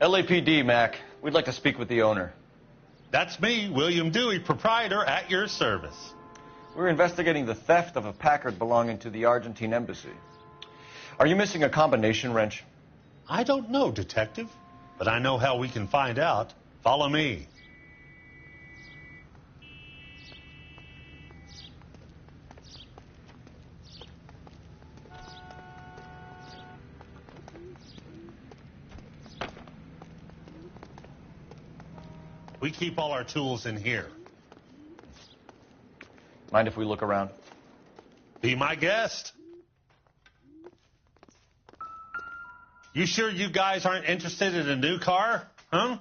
LAPD, Mac. We'd like to speak with the owner. That's me, William Dewey, proprietor, at your service. We're investigating the theft of a Packard belonging to the Argentine embassy. Are you missing a combination wrench? I don't know, Detective, but I know how we can find out. Follow me. We keep all our tools in here. Mind if we look around? Be my guest. You sure you guys aren't interested in a new car? Huh?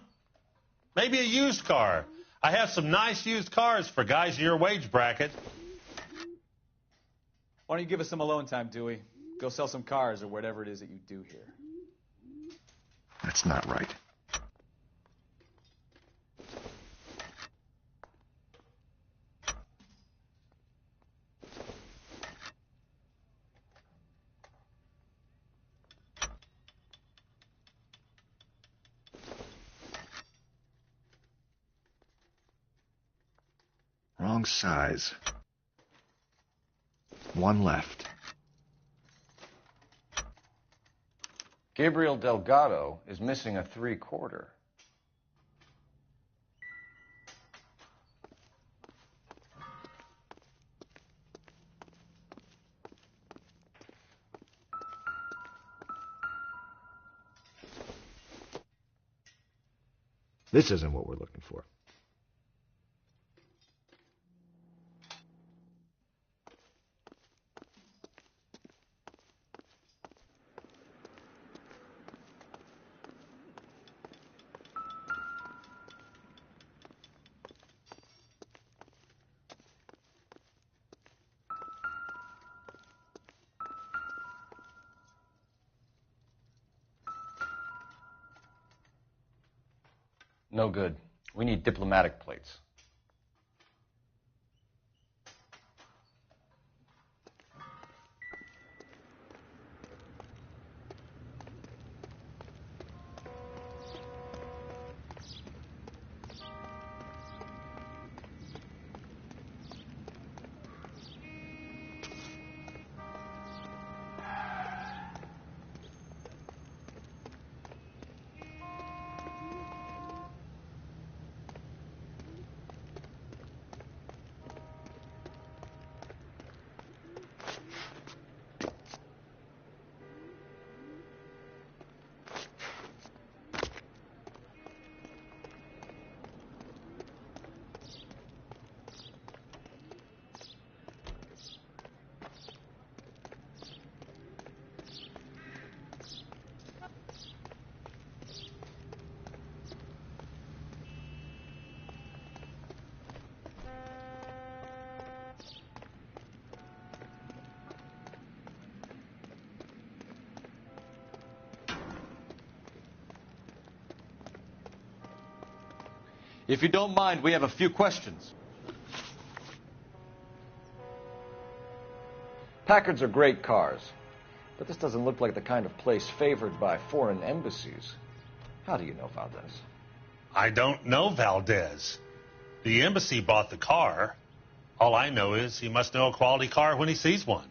Maybe a used car. I have some nice used cars for guys in your wage bracket. Why don't you give us some alone time, Dewey? Go sell some cars or whatever it is that you do here. That's not right. Wrong size. One left. Gabriel Delgado is missing a 3/4. This isn't what we're looking for. No good. We need diplomatic plates. If you don't mind, we have a few questions. Packards are great cars, but this doesn't look like the kind of place favored by foreign embassies. How do you know Valdez? I don't know Valdez. The embassy bought the car. All I know is he must know a quality car when he sees one.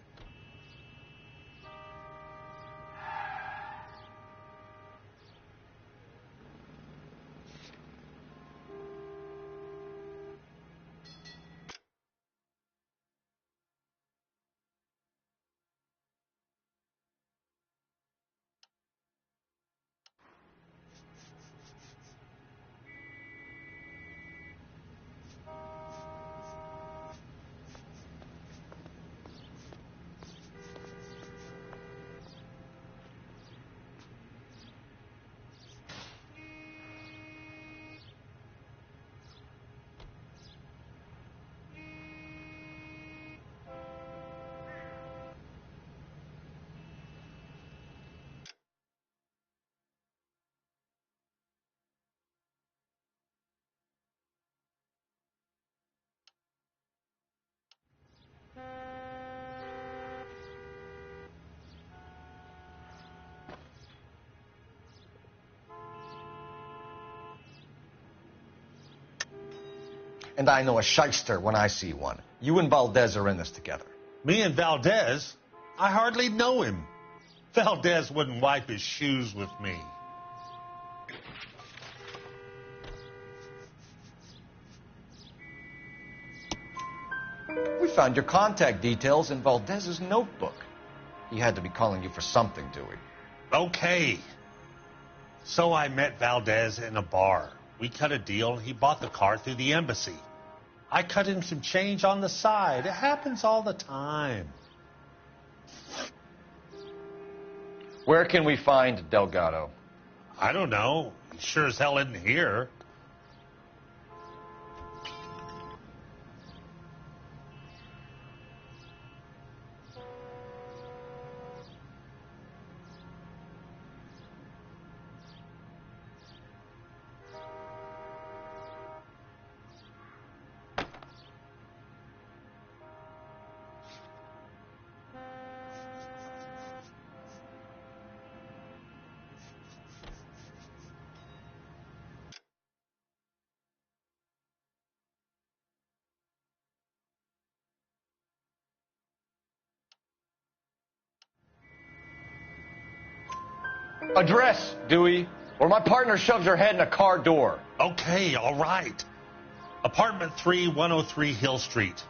And I know a shyster when I see one. You and Valdez are in this together. Me and Valdez? I hardly know him. Valdez wouldn't wipe his shoes with me. We found your contact details in Valdez's notebook. He had to be calling you for something, Dewey. Okay. So I met Valdez in a bar. We cut a deal, and he bought the car through the embassy. I cut him some change on the side. It happens all the time. Where can we find Delgado? I don't know. He sure as hell isn't here. Address, Dewey, or my partner shoves her head in a car door. Okay, all right. Apartment 3, 103 Hill Street.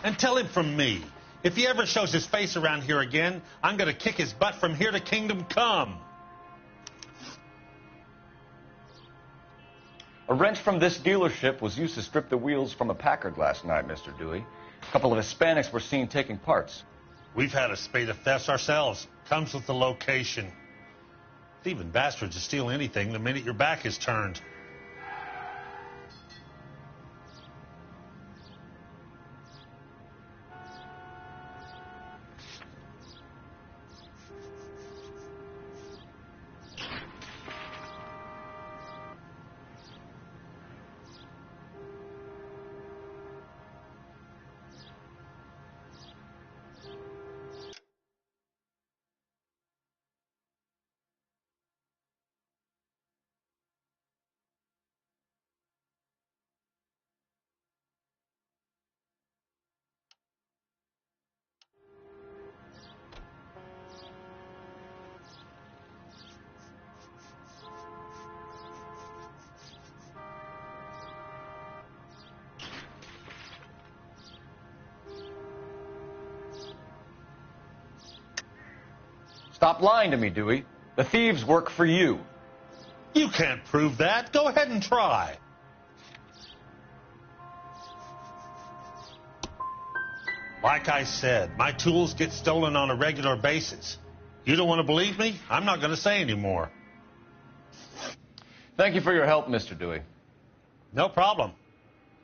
And tell him from me, if he ever shows his face around here again, I'm going to kick his butt from here to Kingdom Come. A wrench from this dealership was used to strip the wheels from a Packard last night, Mr. Dewey. A couple of Hispanics were seen taking parts. We've had a spate of thefts ourselves. Comes with the location. Thieving bastards will steal anything the minute your back is turned. Stop lying to me, Dewey. The thieves work for you. You can't prove that. Go ahead and try. Like I said, my tools get stolen on a regular basis. You don't want to believe me? I'm not going to say any more. Thank you for your help, Mr. Dewey. No problem.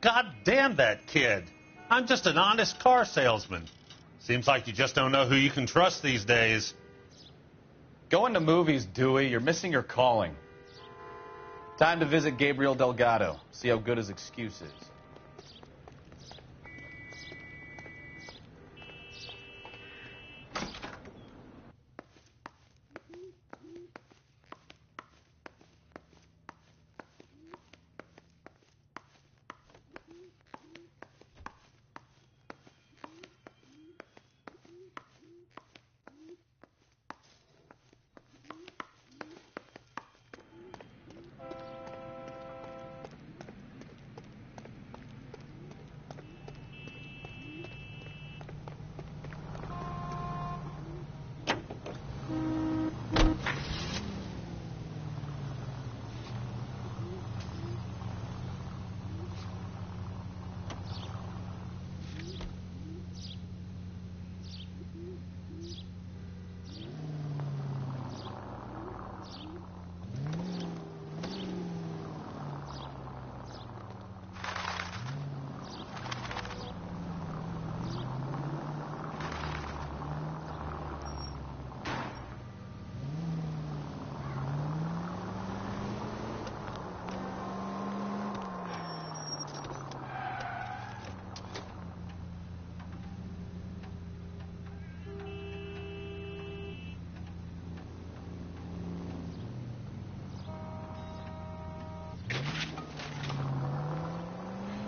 God damn that kid. I'm just an honest car salesman. Seems like you just don't know who you can trust these days. Going to movies, Dewey. You're missing your calling. Time to visit Gabriel Delgado. See how good his excuse is.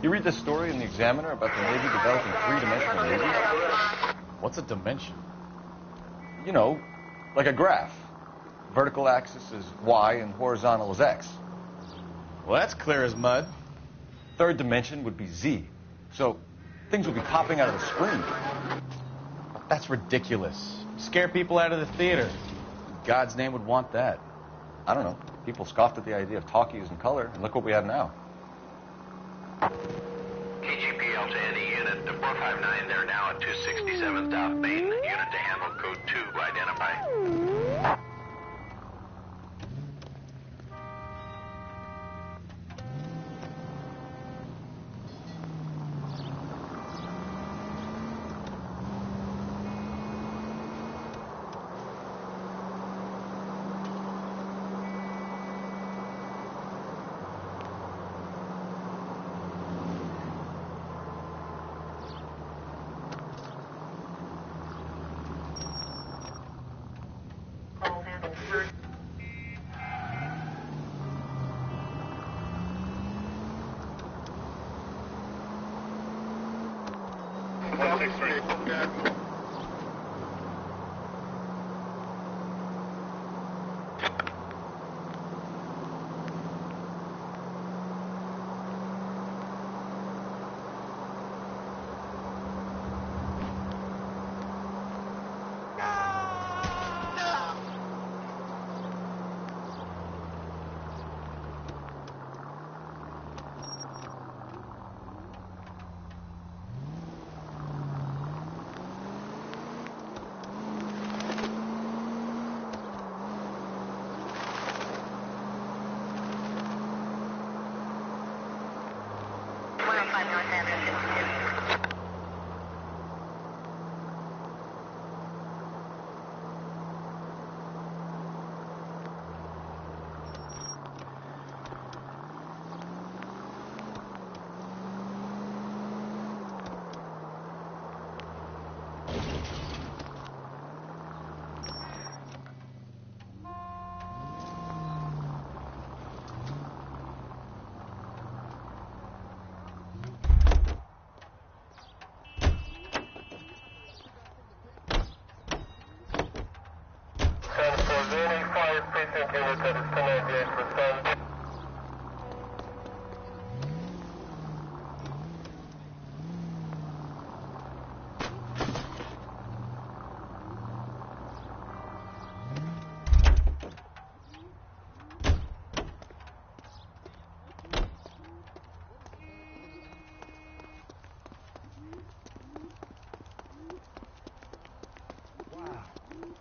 You read this story in the Examiner about the Navy developing three-dimensional movies? What's a dimension? You know, like a graph. Vertical axis is Y and horizontal is X. Well, that's clear as mud. Third dimension would be Z. So things would be popping out of the screen. That's ridiculous. Scare people out of the theater. God's name would want that. I don't know. People scoffed at the idea of talkies in color, and look what we have now. KGPL to any unit, the 459, they're now at 267 South Main. Unit to handle code 2, identify.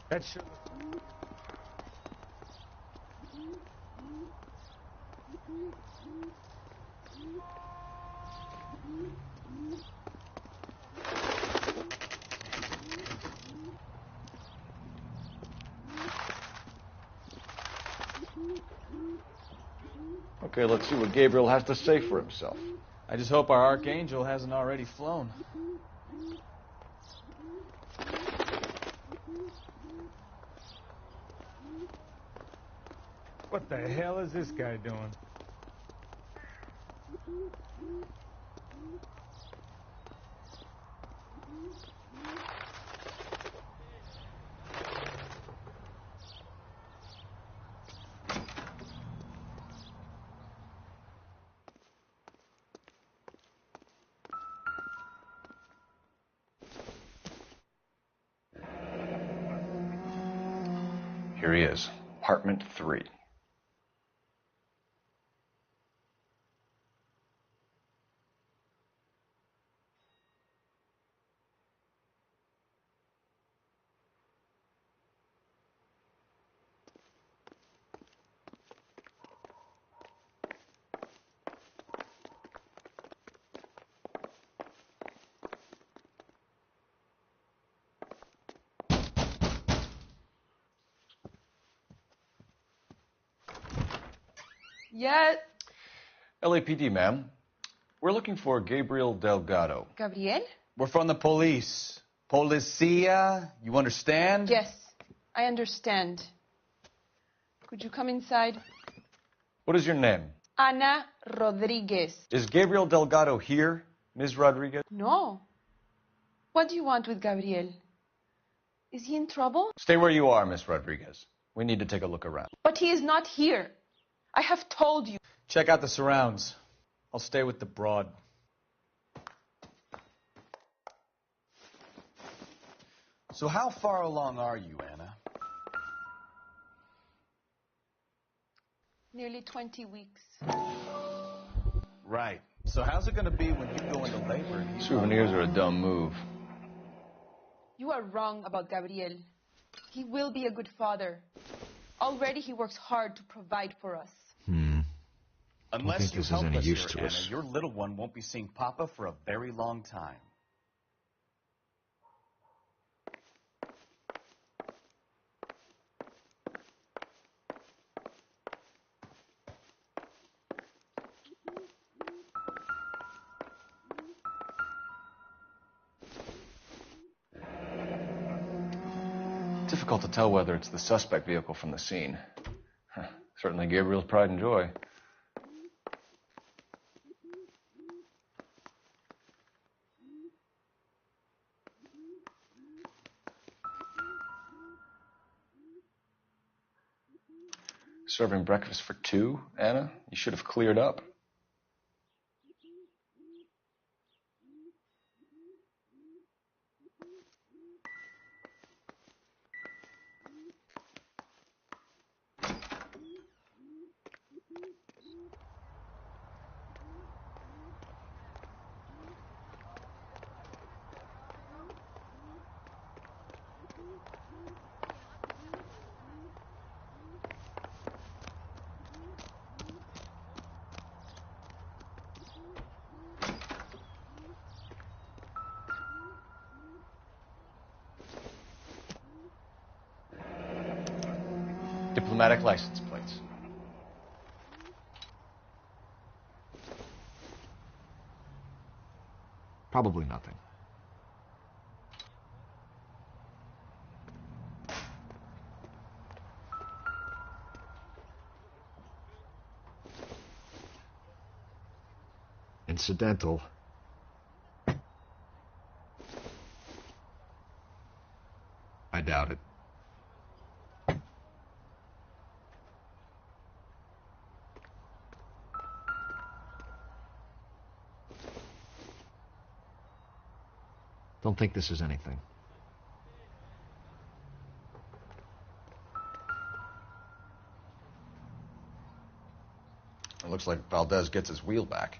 That should. Okay, let's see what Gabriel has to say for himself. I just hope our archangel hasn't already flown. What the hell is this guy doing? Here he is, apartment 3. Yes. LAPD, ma'am. We're looking for Gabriel Delgado. Gabriel? We're from the police. Policia, you understand? Yes, I understand. Could you come inside? What is your name? Ana Rodriguez. Is Gabriel Delgado here, Ms. Rodriguez? No. What do you want with Gabriel? Is he in trouble? Stay where you are, Miss Rodriguez. We need to take a look around. But he is not here. I have told you. Check out the surrounds. I'll stay with the broad. So how far along are you, Anna? Nearly 20 weeks. Right. So how's it going to be when you go into labor and he's... Souvenirs are a dumb move. You are wrong about Gabriel. He will be a good father. Already he works hard to provide for us. Unless you this is help any us use here, to Anna, us. your little one won't be seeing Papa for a very long time. Difficult to tell whether it's the suspect vehicle from the scene. Certainly Gabriel's pride and joy. Serving breakfast for two, Anna? You should have cleared up. Diplomatic license plates. Probably nothing. Incidental. I doubt it. Don't think this is anything. It looks like Valdez gets his wheel back.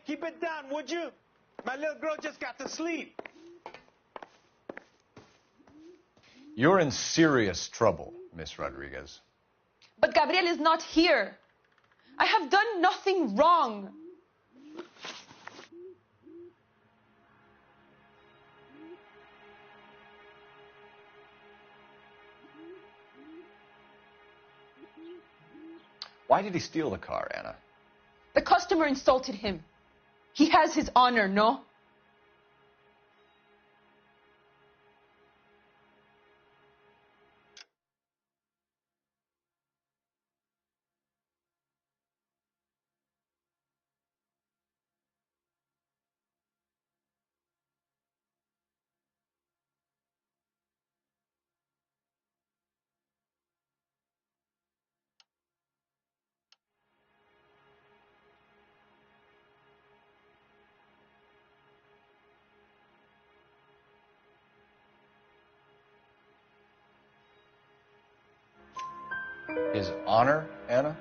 keep it down, would you? My little girl just got to sleep. You're in serious trouble, Miss Rodriguez. But Gabriel is not here. I have done nothing wrong. Why did he steal the car, Anna? The customer insulted him. He has his honor, no? His honor, Anna?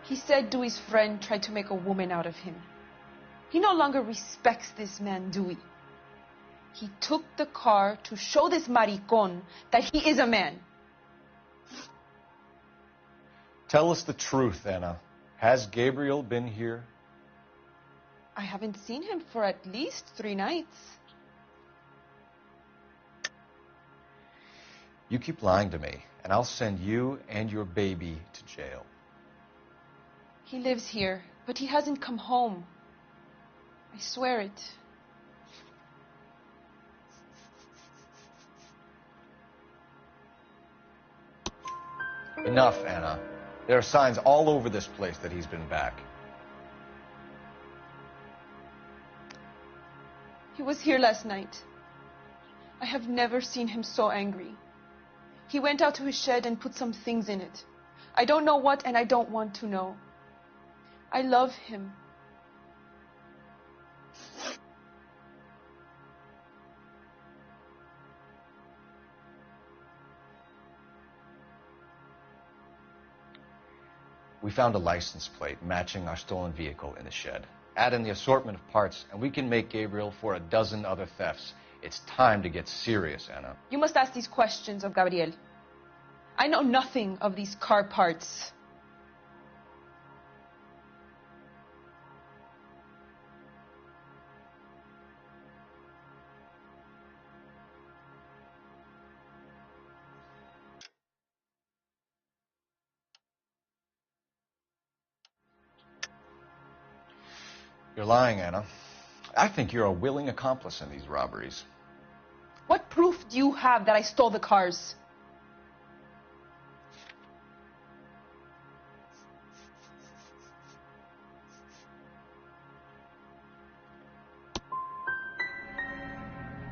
He said Dewey's friend tried to make a woman out of him. He no longer respects this man, Dewey. He took the car to show this maricon that he is a man. Tell us the truth, Anna. Has Gabriel been here? I haven't seen him for at least 3 nights. You keep lying to me, and I'll send you and your baby to jail. He lives here, but he hasn't come home. I swear it. Enough, Anna. There are signs all over this place that he's been back. He was here last night. I have never seen him so angry. He went out to his shed and put some things in it. I don't know what, and I don't want to know. I love him. We found a license plate matching our stolen vehicle in the shed. Add in the assortment of parts, and we can make Gabriel for a dozen other thefts. It's time to get serious, Anna. You must ask these questions of Gabriel. I know nothing of these car parts. You're lying, Anna. I think you're a willing accomplice in these robberies. What proof do you have that I stole the cars?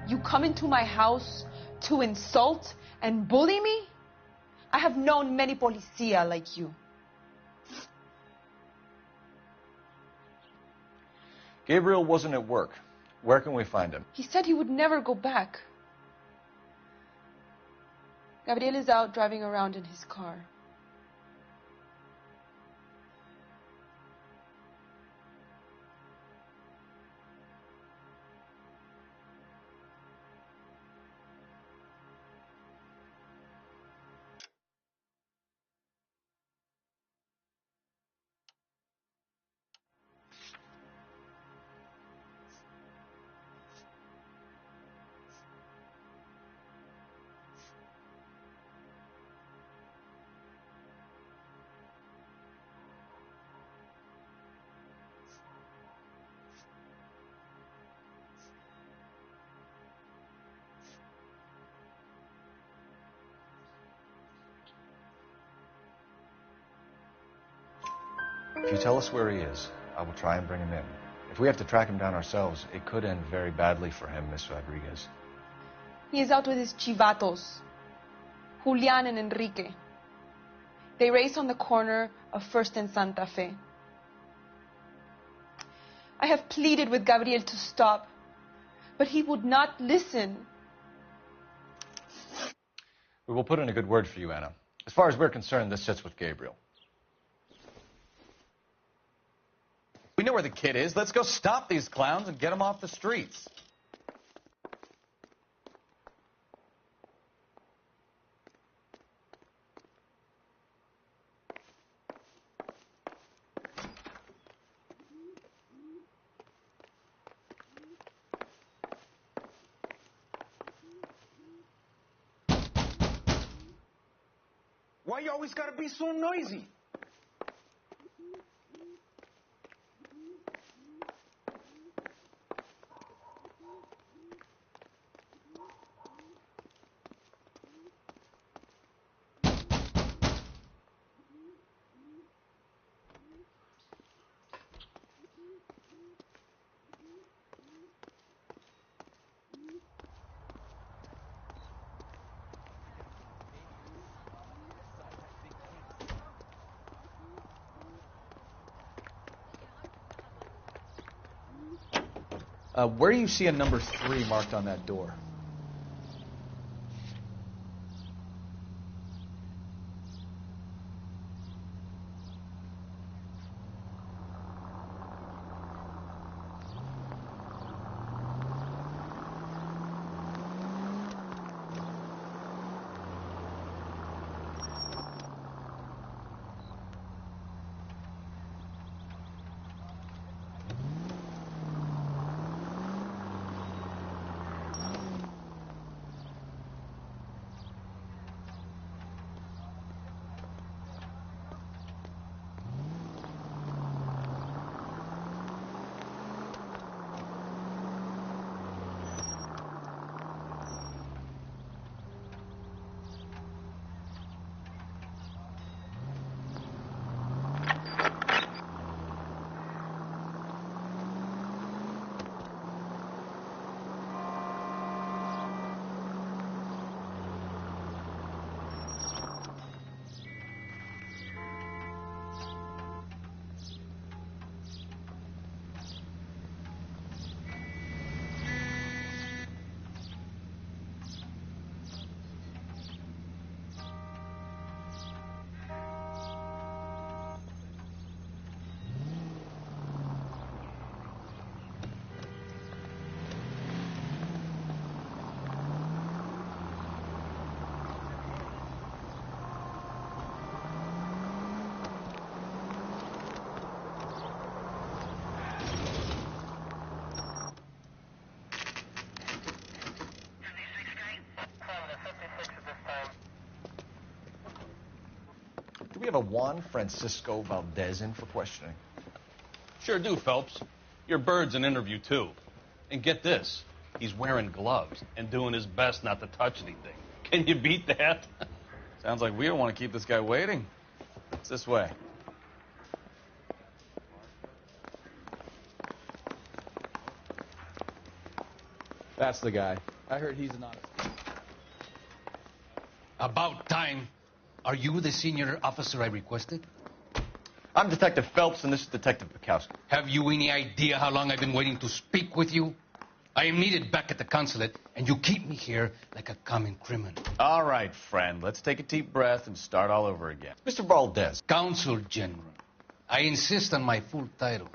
You come into my house to insult and bully me? I have known many policia like you. Gabriel wasn't at work. Where can we find him? He said he would never go back. Gabriel is out driving around in his car. If you tell us where he is, I will try and bring him in. If we have to track him down ourselves, it could end very badly for him, Miss Rodriguez. He is out with his chivatos, Julian and Enrique. They race on the corner of First and Santa Fe. I have pleaded with Gabriel to stop, but he would not listen. We will put in a good word for you, Anna. As far as we're concerned, this sits with Gabriel. We know where the kid is. Let's go stop these clowns and get them off the streets. Why you always gotta be so noisy? Where do you see a number 3 marked on that door? Do we have a Juan Francisco Valdez in for questioning? Sure do, Phelps. Your bird's an interview, too. And get this, he's wearing gloves and doing his best not to touch anything. Can you beat that? Sounds like we don't want to keep this guy waiting. It's this way. That's the guy. I heard he's an honest. About time. Are you the senior officer I requested? I'm Detective Phelps, and this is Detective Bukowski. Have you any idea how long I've been waiting to speak with you? I am needed back at the consulate, and you keep me here like a common criminal. All right, friend. Let's take a deep breath and start all over again. Mr. Valdez. Consul General. I insist on my full title.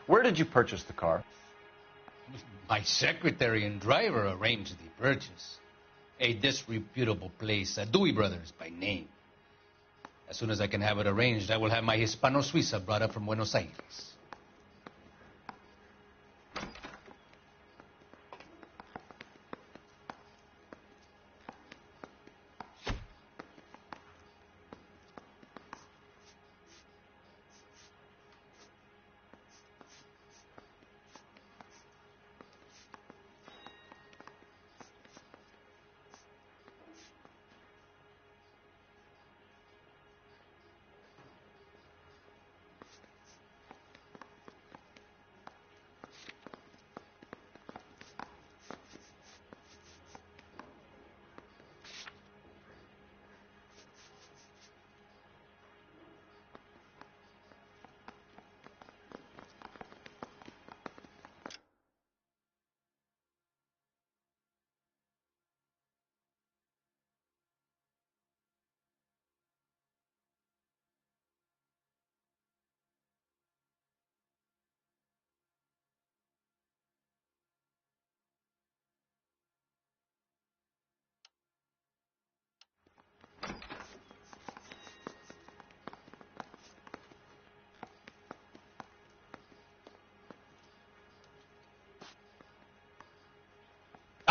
Where did you purchase the car? My secretary and driver arranged the purchase. A disreputable place, Dewey Brothers by name. As soon as I can have it arranged, I will have my Hispano Suiza brought up from Buenos Aires.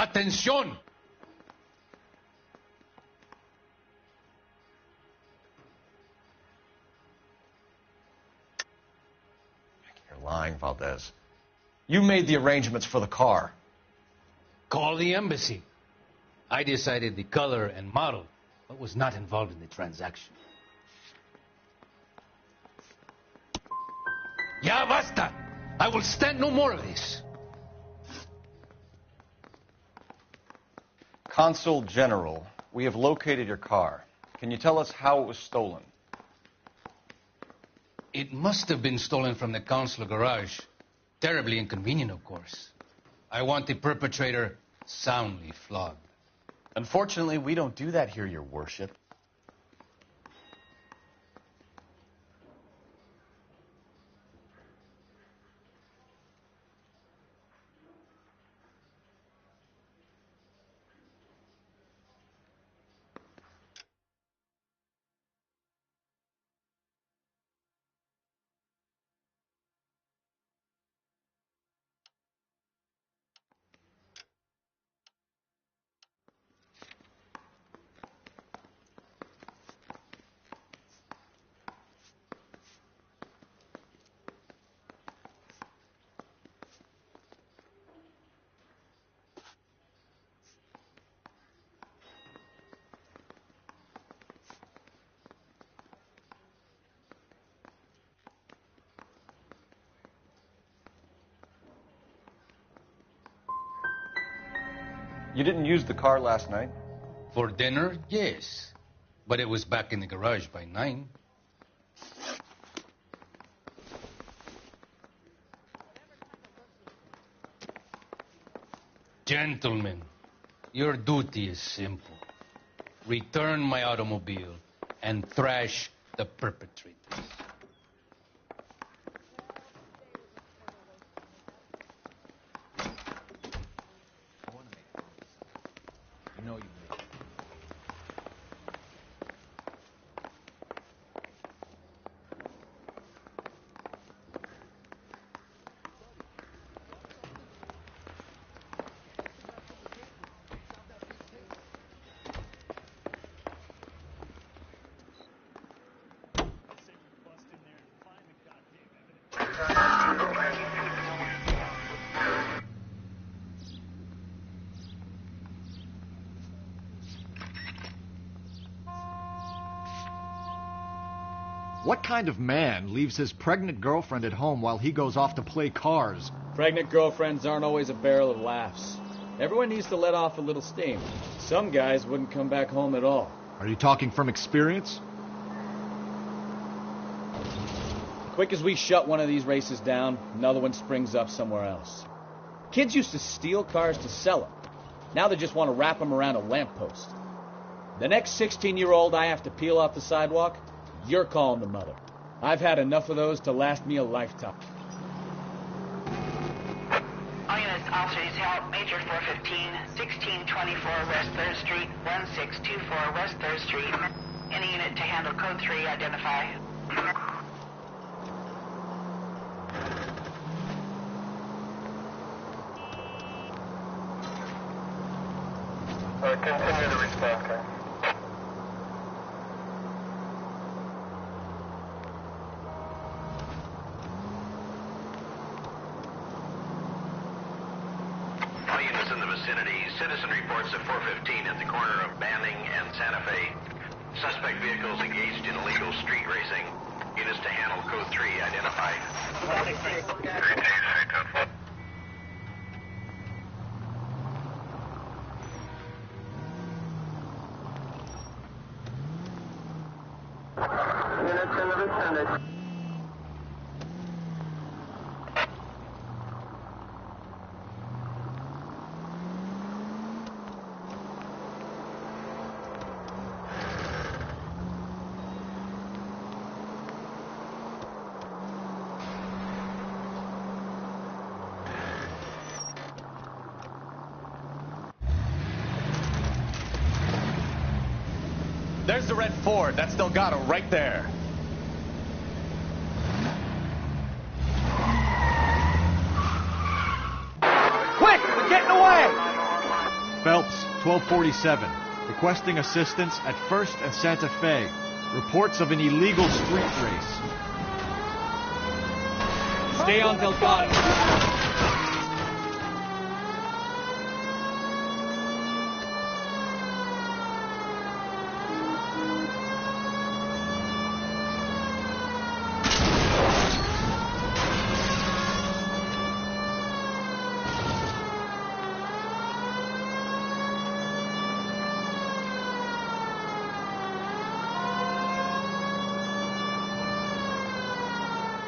Atención! You're lying, Valdez. You made the arrangements for the car. Call the embassy. I decided the color and model, but was not involved in the transaction. Ya basta! I will stand no more of this. Consul General, we have located your car. Can you tell us how it was stolen? It must have been stolen from the consular garage. Terribly inconvenient, of course. I want the perpetrator soundly flogged. Unfortunately, we don't do that here, Your Worship. You didn't use the car last night? For dinner, yes. But it was back in the garage by 9. Gentlemen, your duty is simple. Return my automobile and thrash the perpetrators. What kind of man leaves his pregnant girlfriend at home while he goes off to play cars? Pregnant girlfriends aren't always a barrel of laughs. Everyone needs to let off a little steam. Some guys wouldn't come back home at all. Are you talking from experience? Quick as we shut one of these races down, another one springs up somewhere else. Kids used to steal cars to sell them. Now they just want to wrap them around a lamppost. The next 16-year-old I have to peel off the sidewalk, you're calling the mother. I've had enough of those to last me a lifetime. All units, officers help. Major 415, 1624 West 3rd Street, 1624 West 3rd Street. Any unit to handle code 3, identify. Continue the response, okay? All units in the vicinity. Citizen reports at 415 at the corner of Banning and Santa Fe. Suspect vehicles engaged in illegal street racing. Units to handle code 3, identify. Units in the vicinity. There's the red Ford. That's Delgado right there. Quick! We're getting away! 1247. Requesting assistance at 1st and Santa Fe. Reports of an illegal street race. Stay on Delgado.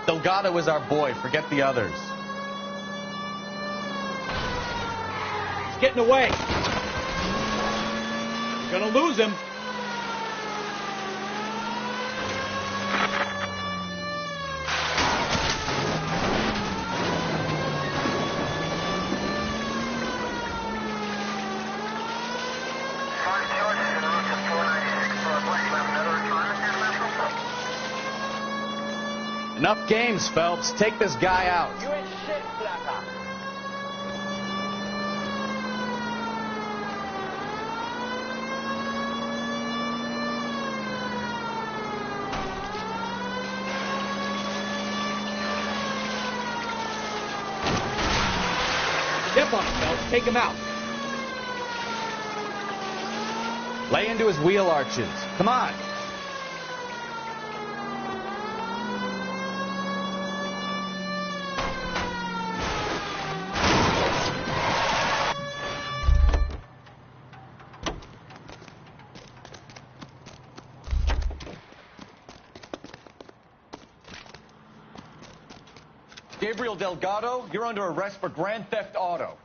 Delgado is our boy. Forget the others. He's getting away. You're gonna lose him. Enough games, Phelps. Take this guy out. You ain't shit, Flaca. Step on him, Phelps. Take him out. Lay into his wheel arches. Come on. Gabriel Delgado, you're under arrest for Grand Theft Auto.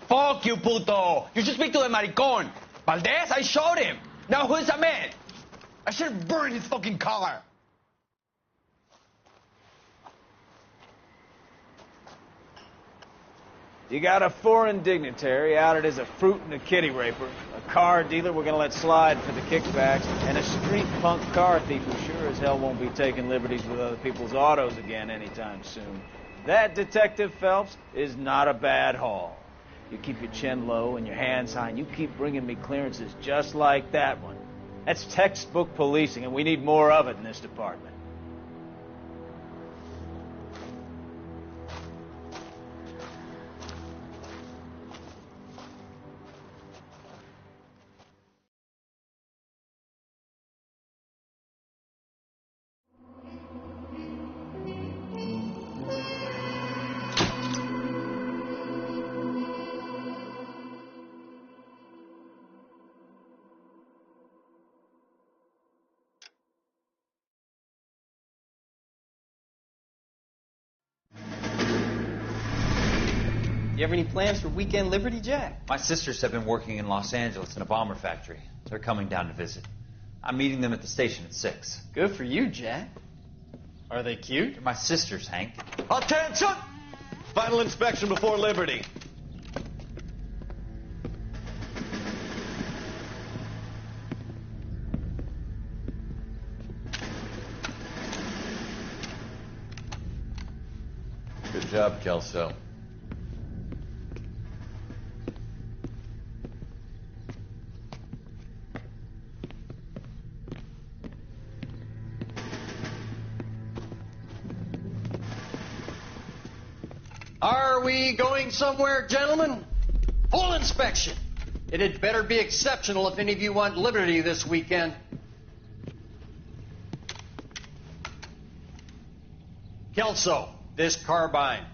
Fuck you, puto! You should speak to the maricon. Valdez, I showed him. Now who's the man? I should have burned his fucking car. You got a foreign dignitary outed as a fruit and a kitty raper, a car dealer we're gonna let slide for the kickbacks, and a street punk car thief who sure as hell won't be taking liberties with other people's autos again anytime soon. That, Detective Phelps, is not a bad haul. You keep your chin low and your hands high, and you keep bringing me clearances just like that one. That's textbook policing, and we need more of it in this department. You have any plans for weekend Liberty, Jack? My sisters have been working in Los Angeles in a bomber factory. They're coming down to visit. I'm meeting them at the station at 6. Good for you, Jack. Are they cute? They're my sisters, Hank. Attention! Final inspection before Liberty. Good job, Kelso. Are we going somewhere, gentlemen? Full inspection. It had better be exceptional if any of you want liberty this weekend. Kelso, this carbine.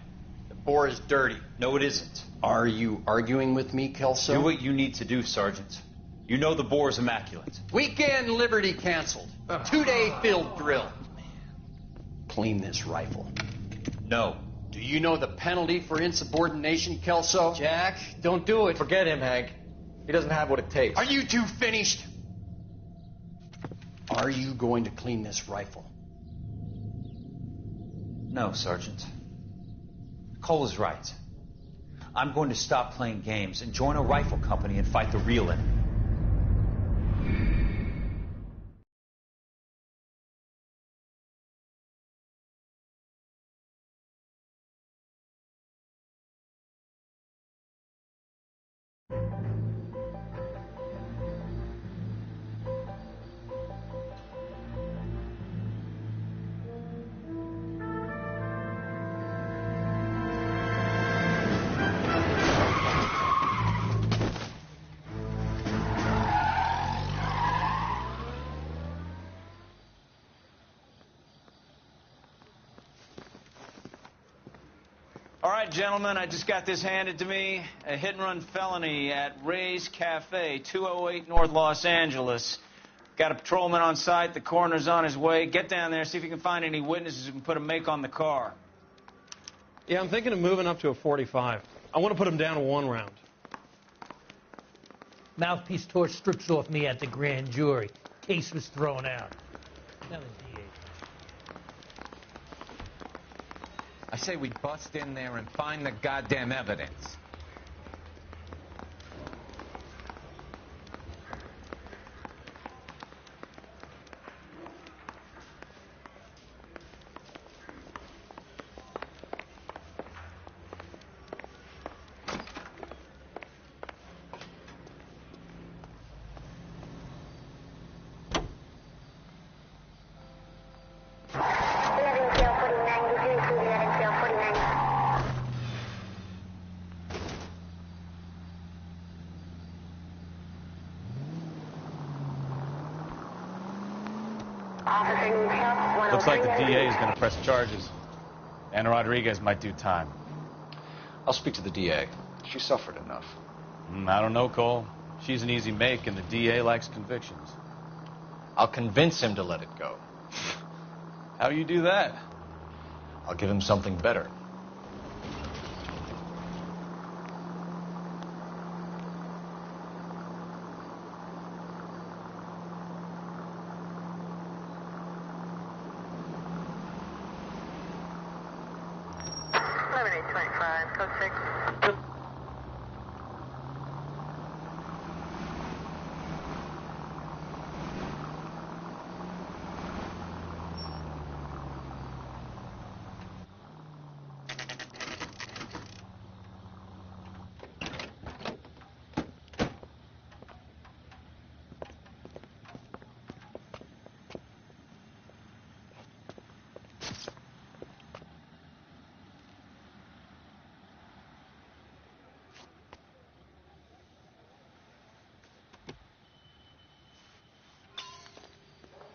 The bore is dirty. No, it isn't. Are you arguing with me, Kelso? Do what you need to do, Sergeant. You know the bore is immaculate. Weekend liberty canceled. 2-day field drill. Clean this rifle. No. Do you know the penalty for insubordination, Kelso? Jack, don't do it. Forget him, Hank. He doesn't have what it takes. Are you two finished? Are you going to clean this rifle? No, Sergeant. Cole is right. I'm going to stop playing games and join a rifle company and fight the real enemy. All right, gentlemen, I just got this handed to me. A hit-and-run felony at Ray's Cafe, 208 North Los Angeles. Got a patrolman on site. The coroner's on his way. Get down there, see if you can find any witnesses who can put a make on the car. Yeah, I'm thinking of moving up to a 45. I want to put him down to 1 round. Mouthpiece tore strips off me at the grand jury. Case was thrown out. Now the DA. I say we bust in there and find the goddamn evidence. Looks like the DA is going to press charges. Anna Rodriguez might do time. I'll speak to the DA. She suffered enough. I don't know, Cole. She's an easy make, and the DA likes convictions. I'll convince him to let it go. How you do that? I'll give him something better.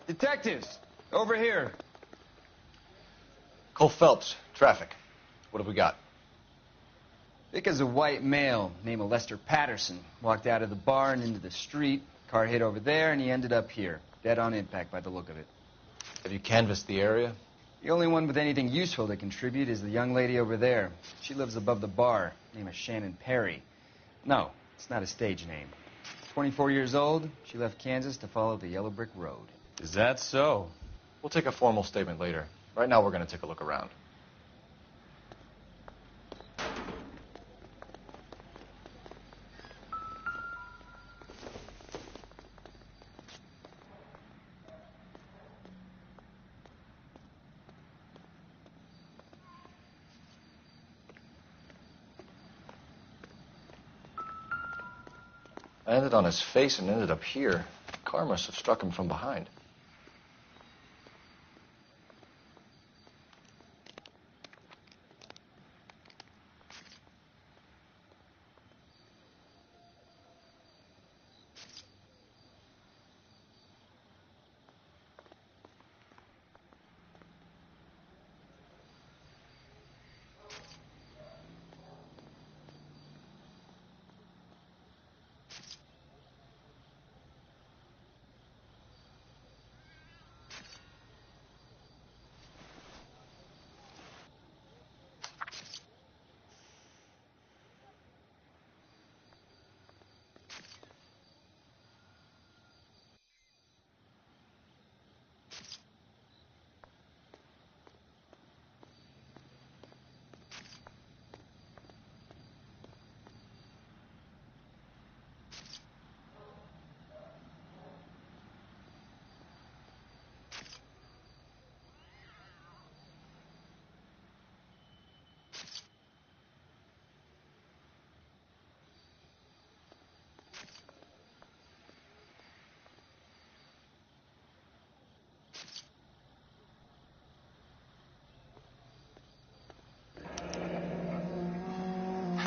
Detectives, over here. Cole Phelps, traffic. What have we got? Vic is a white male named Lester Patterson. Walked out of the bar and into the street. Car hit over there, and he ended up here. Dead on impact by the look of it. Have you canvassed the area? The only one with anything useful to contribute is the young lady over there. She lives above the bar. Name is Shannon Perry. No, it's not a stage name. 24 years old. She left Kansas to follow the yellow brick road. Is that so? We'll take a formal statement later. Right now, we're going to take a look around. I landed on his face and ended up here. The car must have struck him from behind.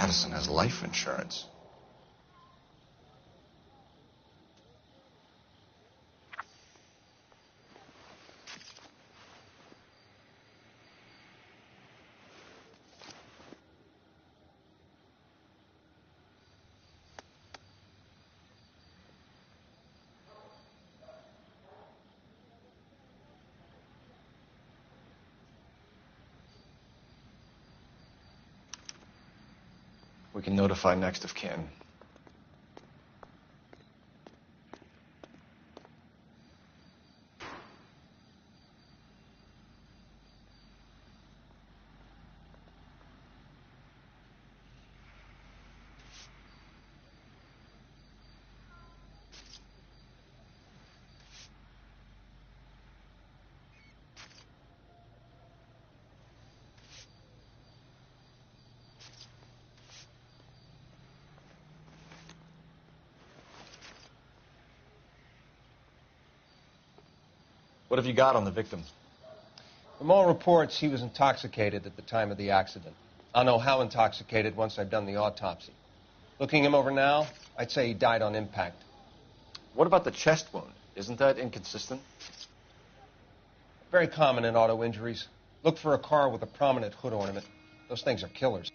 Patterson has life insurance. We can notify next of kin. What have you got on the victim? From all reports, he was intoxicated at the time of the accident. I'll know how intoxicated once I've done the autopsy. Looking him over now, I'd say he died on impact. What about the chest wound? Isn't that inconsistent? Very common in auto injuries. Look for a car with a prominent hood ornament. Those things are killers.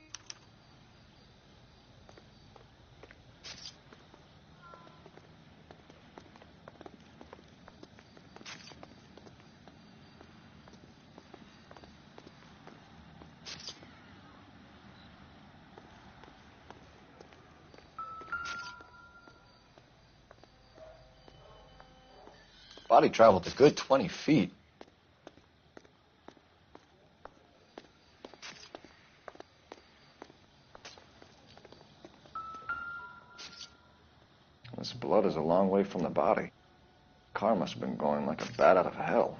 Body traveled a good 20 feet. This blood is a long way from the body. Car must have been going like a bat out of hell.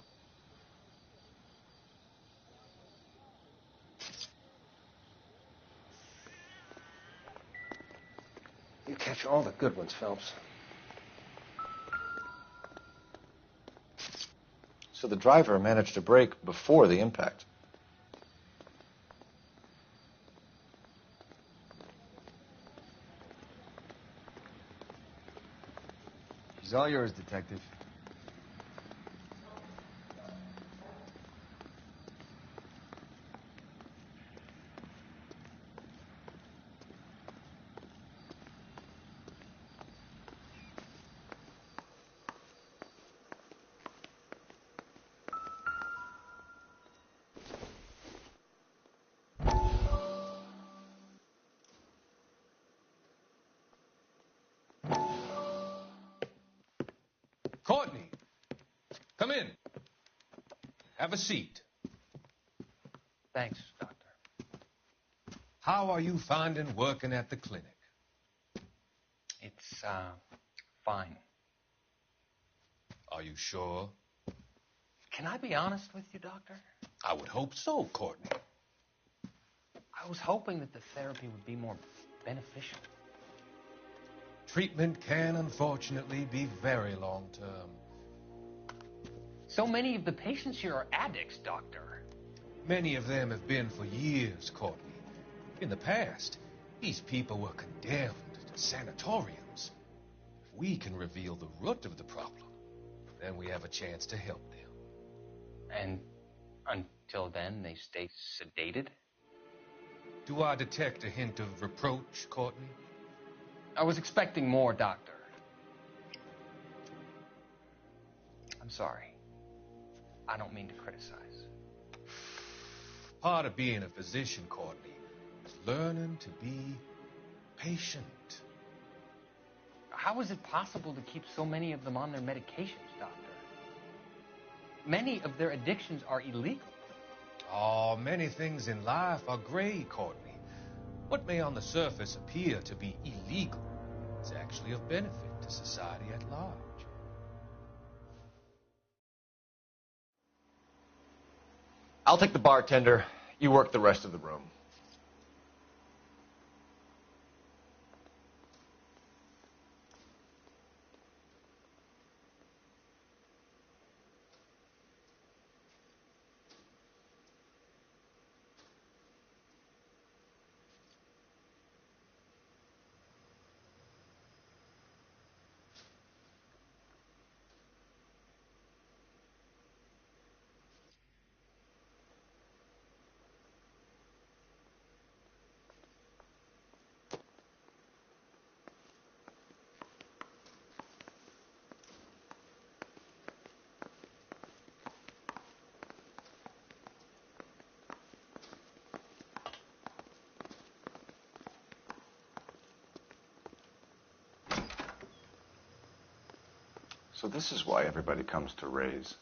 You catch all the good ones, Phelps. So the driver managed to brake before the impact. He's all yours, Detective. Courtney, come in. Have a seat. Thanks, Doctor. How are you finding working at the clinic? It's, fine. Are you sure? Can I be honest with you, Doctor? I would hope so, Courtney. I was hoping that the therapy would be more beneficial. Treatment can, unfortunately, be very long-term. So many of the patients here are addicts, Doctor. Many of them have been for years, Courtney. In the past, these people were condemned to sanatoriums. If we can reveal the root of the problem, then we have a chance to help them. And until then, they stay sedated? Do I detect a hint of reproach, Courtney? I was expecting more, Doctor. I'm sorry. I don't mean to criticize. Part of being a physician, Courtney, is learning to be patient. How is it possible to keep so many of them on their medications, Doctor? Many of their addictions are illegal. Oh, many things in life are gray, Courtney. What may on the surface appear to be illegal is actually of benefit to society at large. I'll take the bartender. You work the rest of the room. So this is why everybody comes to Ray's.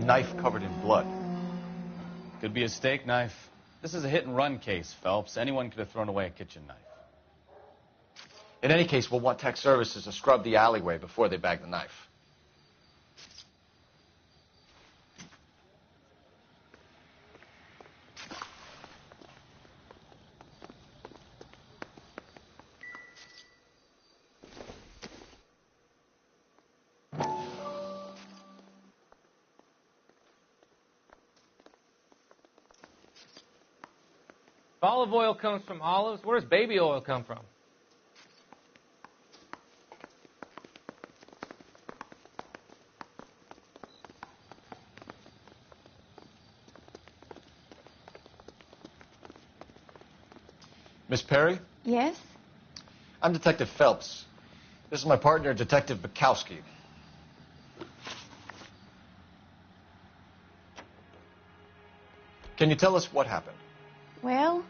Knife covered in blood. Could be a steak knife. This is a hit-and-run case, Phelps. Anyone could have thrown away a kitchen knife. In any case, we'll want tech services to scrub the alleyway before they bag the knife. If olive oil comes from olives, where does baby oil come from? Miss Perry? Yes? I'm Detective Phelps. This is my partner, Detective Bukowski. Can you tell us what happened? Well,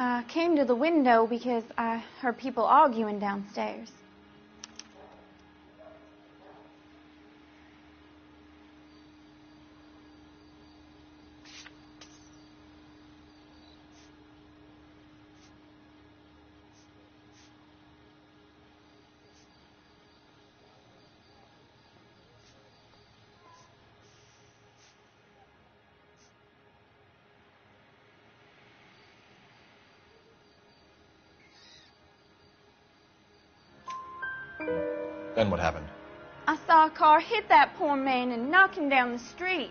I came to the window because I heard people arguing downstairs. Then what happened? I saw a car hit that poor man and knock him down the street.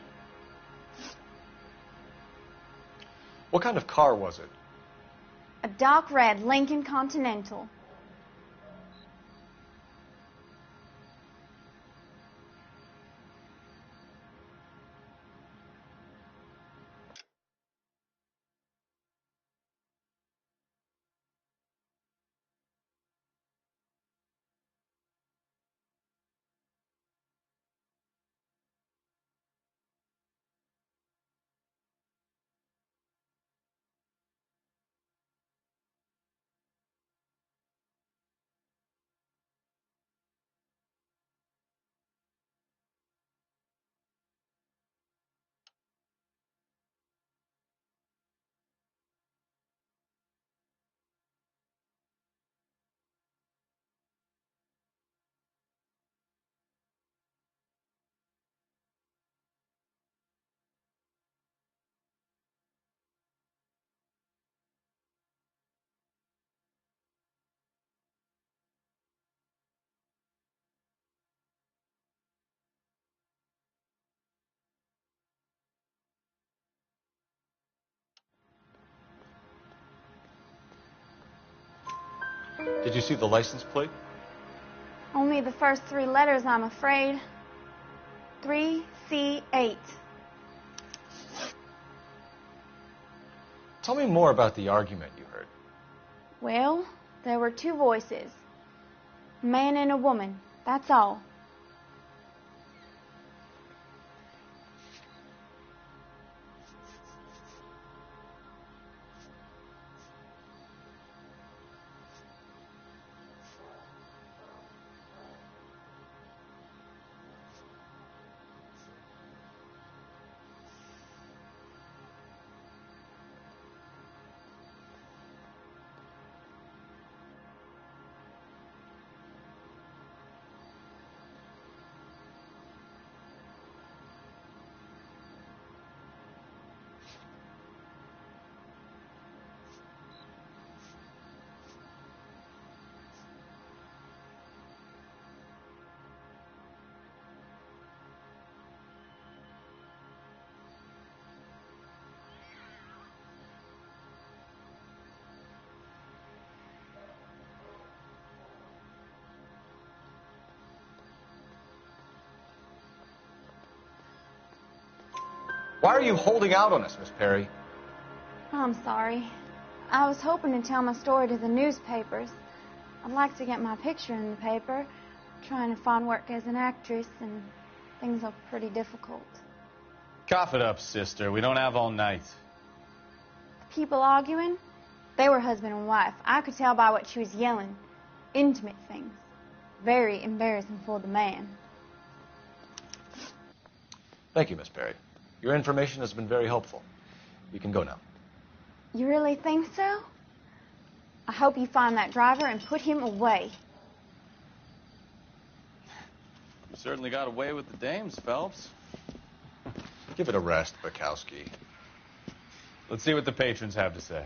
What kind of car was it? A dark red Lincoln Continental. Did you see the license plate? Only the first 3 letters, I'm afraid. 3C8. Tell me more about the argument you heard. Well, there were 2 voices. A man and a woman, that's all. Why are you holding out on us, Miss Perry? I'm sorry. I was hoping to tell my story to the newspapers. I'd like to get my picture in the paper. Trying to find work as an actress, and things are pretty difficult. Cough it up, sister. We don't have all night. People arguing? They were husband and wife. I could tell by what she was yelling. Intimate things. Very embarrassing for the man. Thank you, Miss Perry. Your information has been very helpful. You can go now. You really think so? I hope you find that driver and put him away. You certainly got away with the dames, Phelps. Give it a rest, Bukowski. Let's see what the patrons have to say.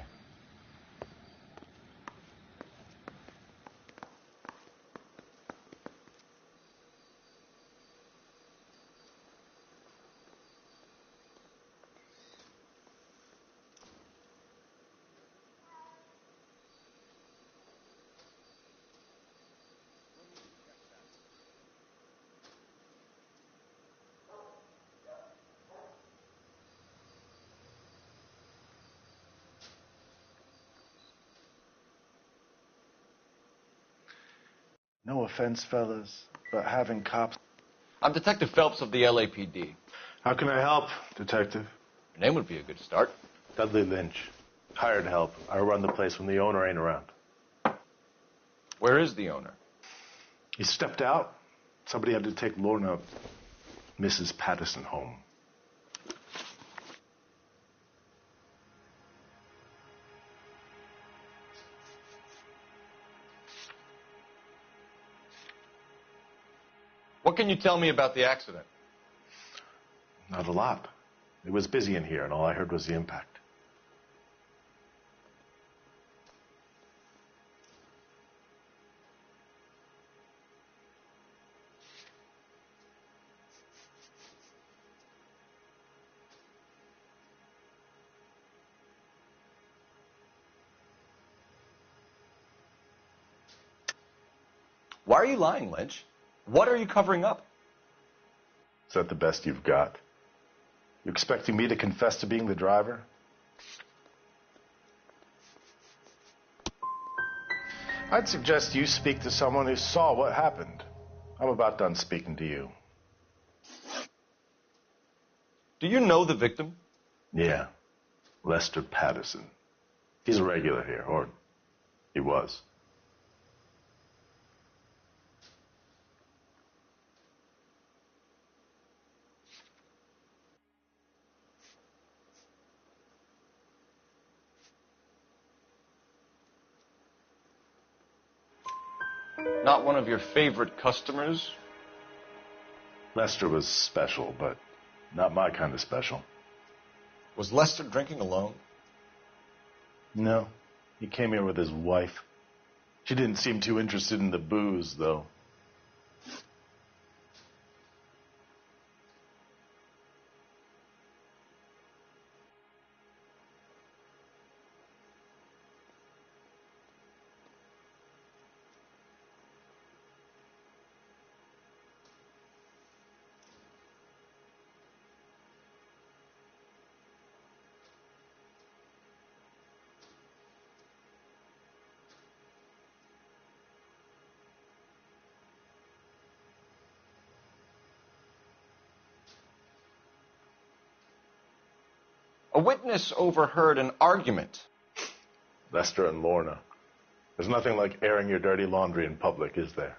No offense, fellas, but having cops... I'm Detective Phelps of the LAPD. How can I help, Detective? Your name would be a good start. Dudley Lynch. Hired help. I run the place when the owner ain't around. Where is the owner? He stepped out. Somebody had to take Lorna, Mrs. Patterson, home. What can you tell me about the accident? Not a lot. It was busy in here, and all I heard was the impact. Why are you lying, Lynch? What are you covering up? Is that the best you've got? You expecting me to confess to being the driver? I'd suggest you speak to someone who saw what happened. I'm about done speaking to you. Do you know the victim? Yeah. Lester Patterson. He's a regular here, or he was. Not one of your favorite customers? Lester was special, but not my kind of special. Was Lester drinking alone? No. He came here with his wife. She didn't seem too interested in the booze, though. A witness overheard an argument. Lester and Lorna. There's nothing like airing your dirty laundry in public, is there?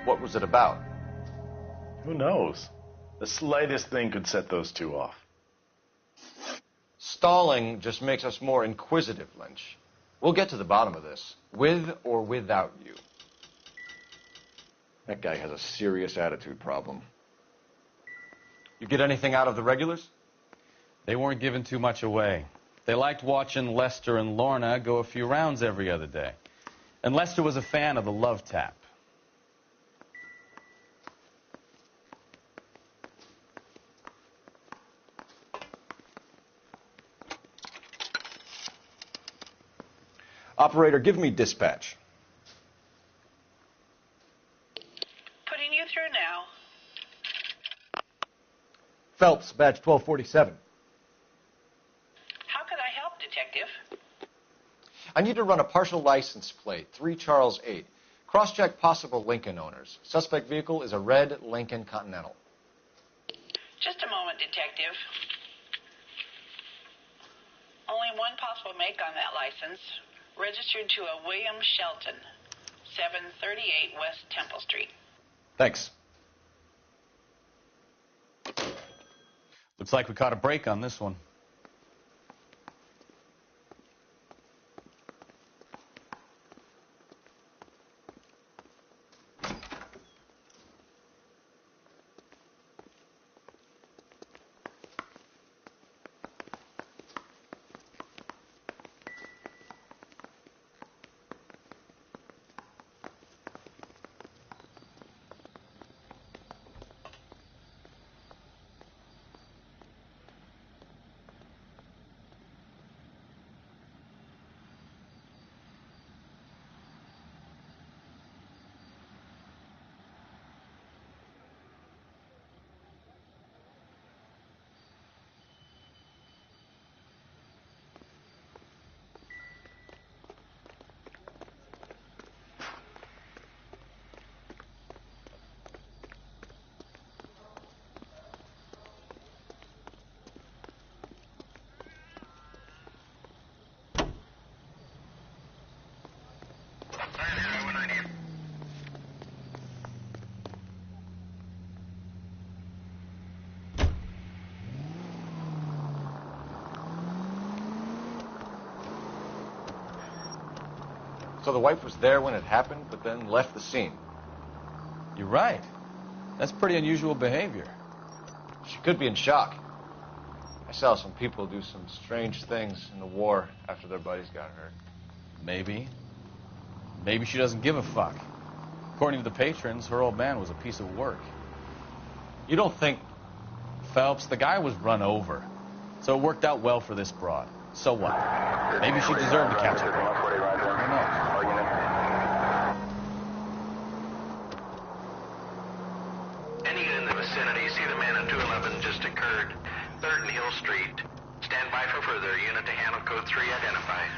What was it about? Who knows? The slightest thing could set those two off. Stalling just makes us more inquisitive, Lynch. We'll get to the bottom of this, with or without you. That guy has a serious attitude problem. You get anything out of the regulars? They weren't giving too much away. They liked watching Lester and Lorna go a few rounds every other day. And Lester was a fan of the love tap. Operator, give me dispatch. Putting you through now. Phelps, badge 1247. How could I help, Detective? I need to run a partial license plate, 3 Charles 8. Cross-check possible Lincoln owners. Suspect vehicle is a red Lincoln Continental. Just a moment, Detective. Only one possible make on that license. Registered to a William Shelton, 738 West Temple Street. Thanks. Looks like we caught a break on this one. So the wife was there when it happened, but then left the scene. You're right. That's pretty unusual behavior. She could be in shock. I saw some people do some strange things in the war after their buddies got hurt. Maybe. Maybe she doesn't give a fuck. According to the patrons, her old man was a piece of work. You don't think... Phelps, the guy was run over. So it worked out well for this broad. So what? Maybe she deserved to catch a break. Who knows? Any in the vicinity, see the man at 211 just occurred. 3rd and Hill Street. Stand by for further. Unit to handle code 3 identified.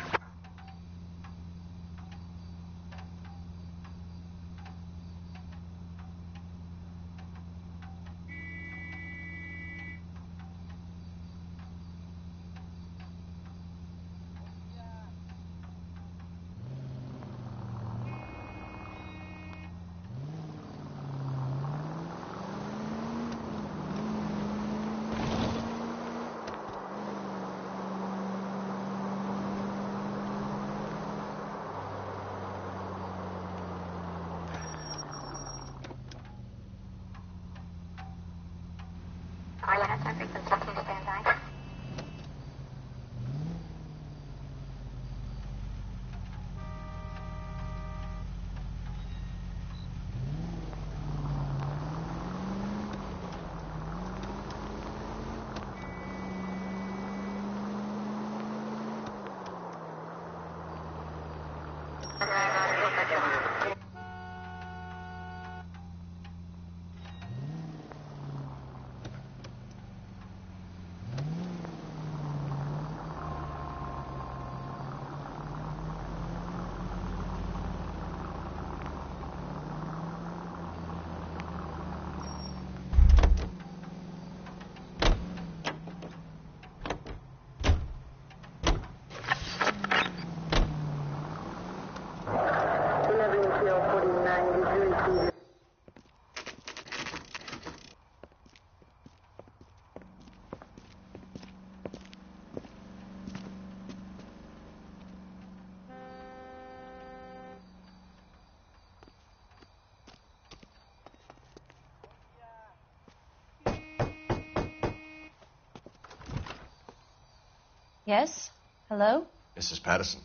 Yes? Hello? Mrs. Patterson.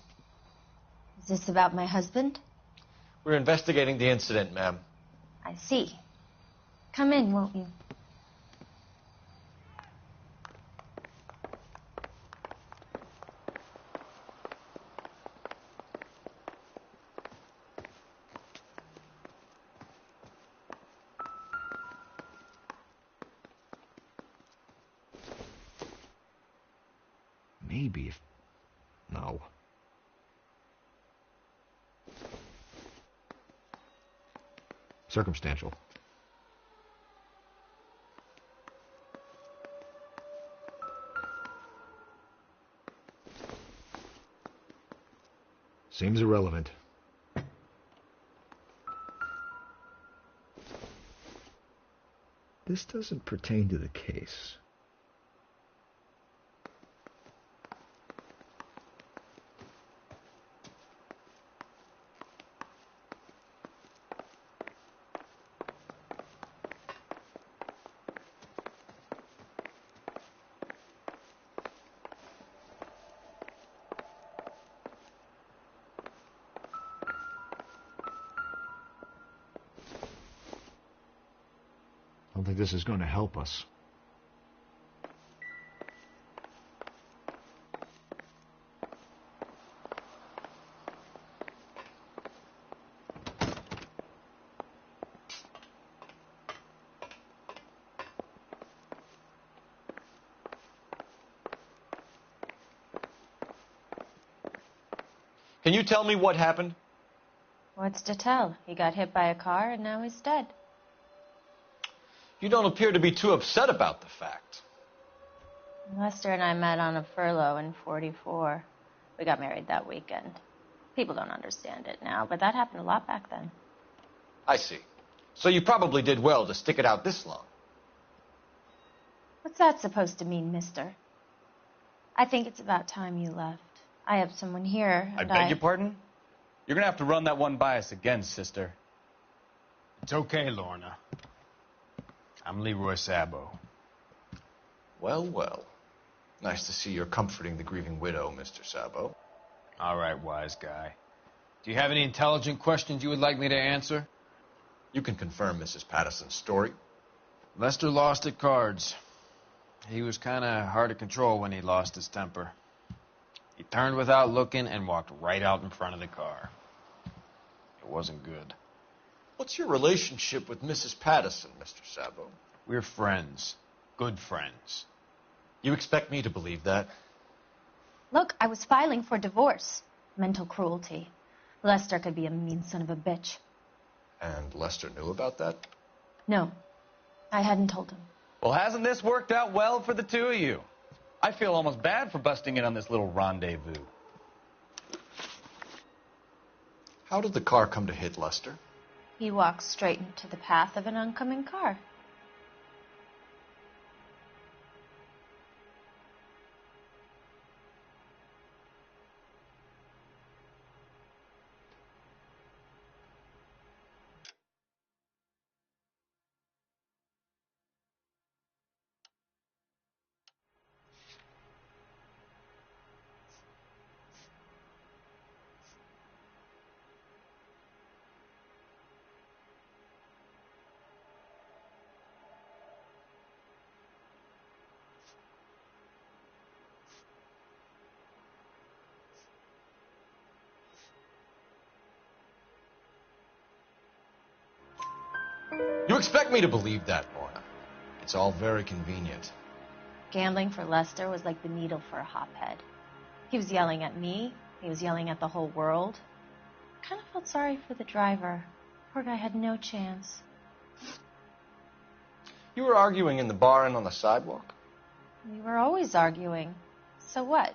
Is this about my husband? We're investigating the incident, ma'am. I see. Come in, won't you? Maybe if... No. Circumstantial. Seems irrelevant. This doesn't pertain to the case. I don't think this is going to help us. Can you tell me what happened? What's to tell? He got hit by a car and now he's dead. You don't appear to be too upset about the fact. Lester and I met on a furlough in '44. We got married that weekend. People don't understand it now, but that happened a lot back then. I see. So you probably did well to stick it out this long. What's that supposed to mean, mister? I think it's about time you left. I have someone here, I and beg your pardon? You're gonna have to run that one by us again, sister. It's okay, Lorna. I'm Leroy Sabo. Well, well. Nice to see you're comforting the grieving widow, Mr. Sabo. All right, wise guy. Do you have any intelligent questions you would like me to answer? You can confirm Mrs. Patterson's story. Lester lost at cards. He was kind of hard to control when he lost his temper. He turned without looking and walked right out in front of the car. It wasn't good. What's your relationship with Mrs. Patterson, Mr. Sabo? We're friends. Good friends. You expect me to believe that? Look, I was filing for divorce. Mental cruelty. Lester could be a mean son of a bitch. And Lester knew about that? No, I hadn't told him. Well, hasn't this worked out well for the two of you? I feel almost bad for busting in on this little rendezvous. How did the car come to hit Lester? He walked straight into the path of an oncoming car. You expect me to believe that, Lorna. It's all very convenient. Gambling for Lester was like the needle for a hophead. He was yelling at me. He was yelling at the whole world. I kind of felt sorry for the driver. Poor guy had no chance. You were arguing in the bar and on the sidewalk? We were always arguing. So what?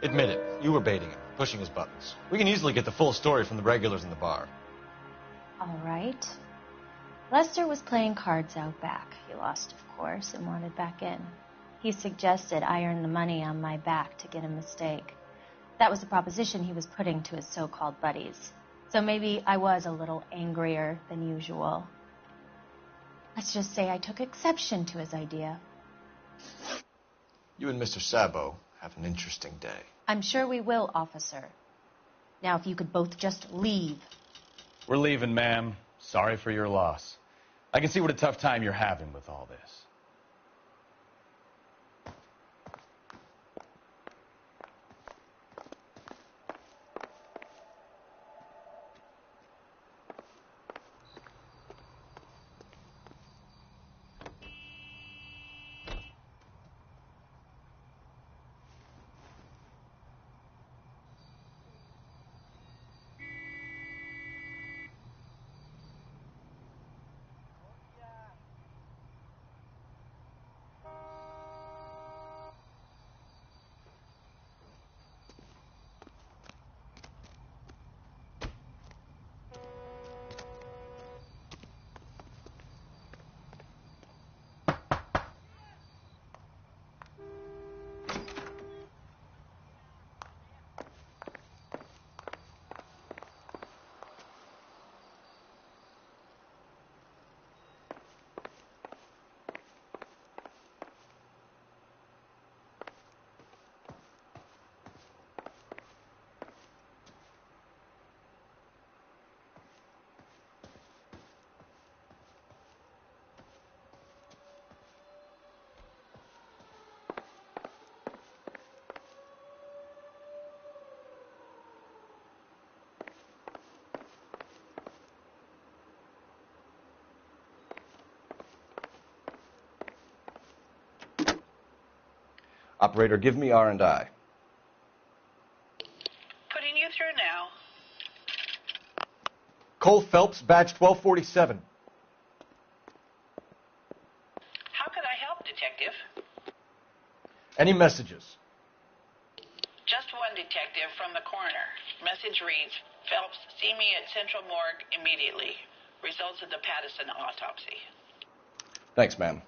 Admit it. You were baiting him, pushing his buttons. We can easily get the full story from the regulars in the bar. All right. Lester was playing cards out back. He lost, of course, and wanted back in. He suggested I earn the money on my back to get a mistake. That was the proposition he was putting to his so-called buddies. So maybe I was a little angrier than usual. Let's just say I took exception to his idea. You and Mr. Sabo have an interesting day. I'm sure we will, officer. Now, if you could both just leave. We're leaving, ma'am. Sorry for your loss. I can see what a tough time you're having with all this. Operator, give me R&I. Putting you through now. Cole Phelps, badge 1247. How could I help, Detective? Any messages? Just one detective from the coroner. Message reads, Phelps, see me at Central Morgue immediately. Results of the Pattison autopsy. Thanks, ma'am.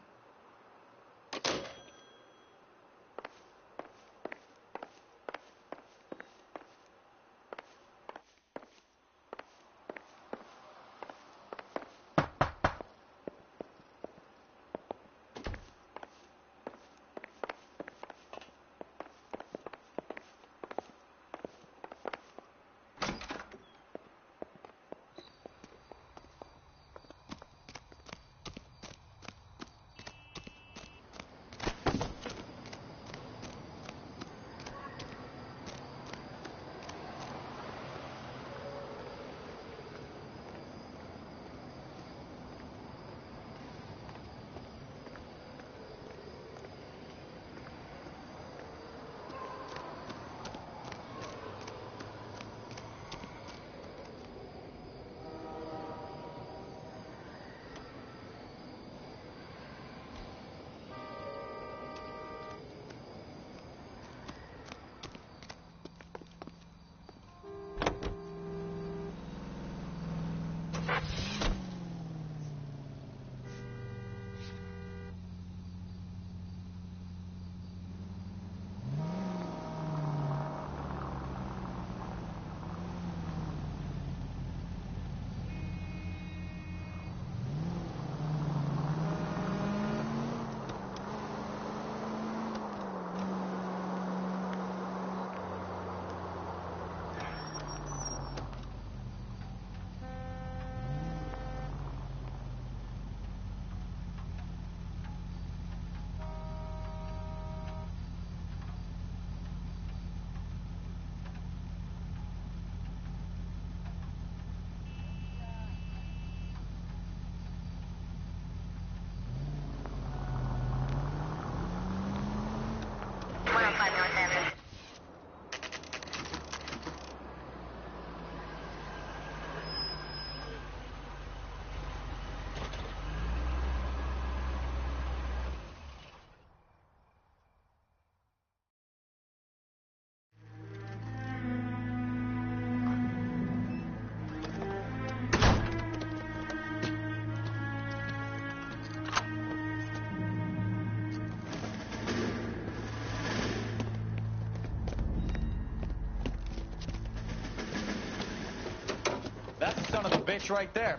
bitch right there.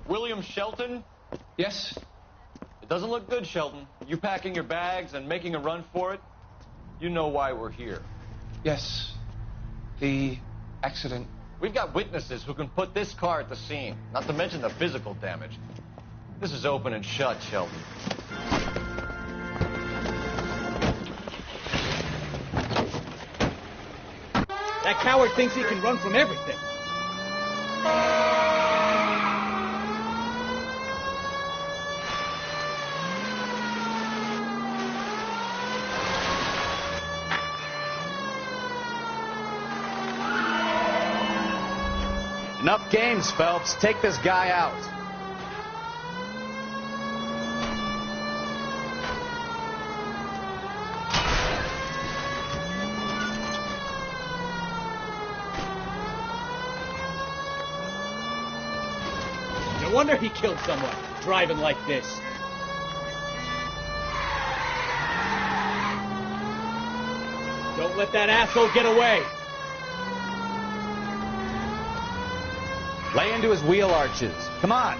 William Shelton? Yes? It doesn't look good, Shelton. You packing your bags and making a run for it? You know why we're here. Yes. The accident. We've got witnesses who can put this car at the scene, not to mention the physical damage. This is open and shut, Shelton. That coward thinks he can run from everything. Enough games, Phelps. Take this guy out. No wonder he killed someone, driving like this. Don't let that asshole get away. Lay into his wheel arches. Come on.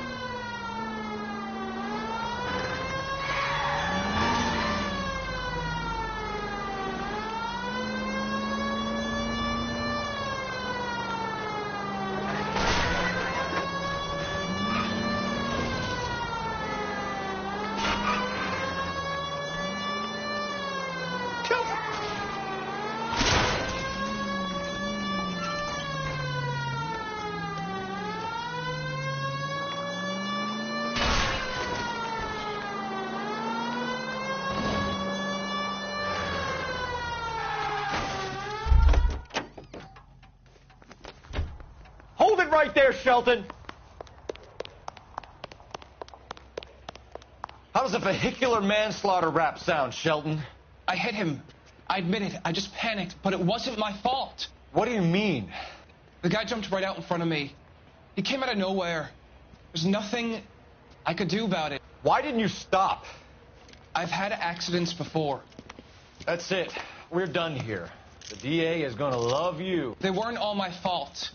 Hold it right there, Shelton. How does a vehicular manslaughter rap sound, Shelton? I hit him. I admit it. I just panicked, but it wasn't my fault. What do you mean? The guy jumped right out in front of me. He came out of nowhere. There's nothing I could do about it. Why didn't you stop? I've had accidents before. That's it. We're done here. The DA is going to love you. They weren't all my fault.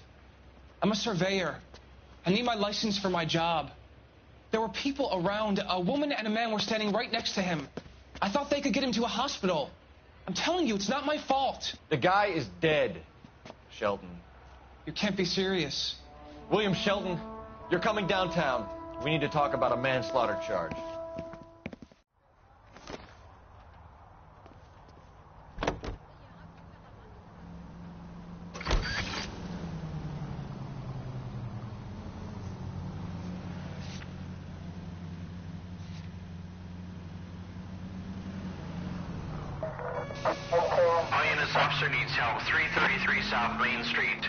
I'm a surveyor. I need my license for my job. There were people around. A woman and a man were standing right next to him. I thought they could get him to a hospital. I'm telling you, it's not my fault. The guy is dead, Shelton. You can't be serious. William Shelton, you're coming downtown. We need to talk about a manslaughter charge. Officer needs help. 333 South Main Street.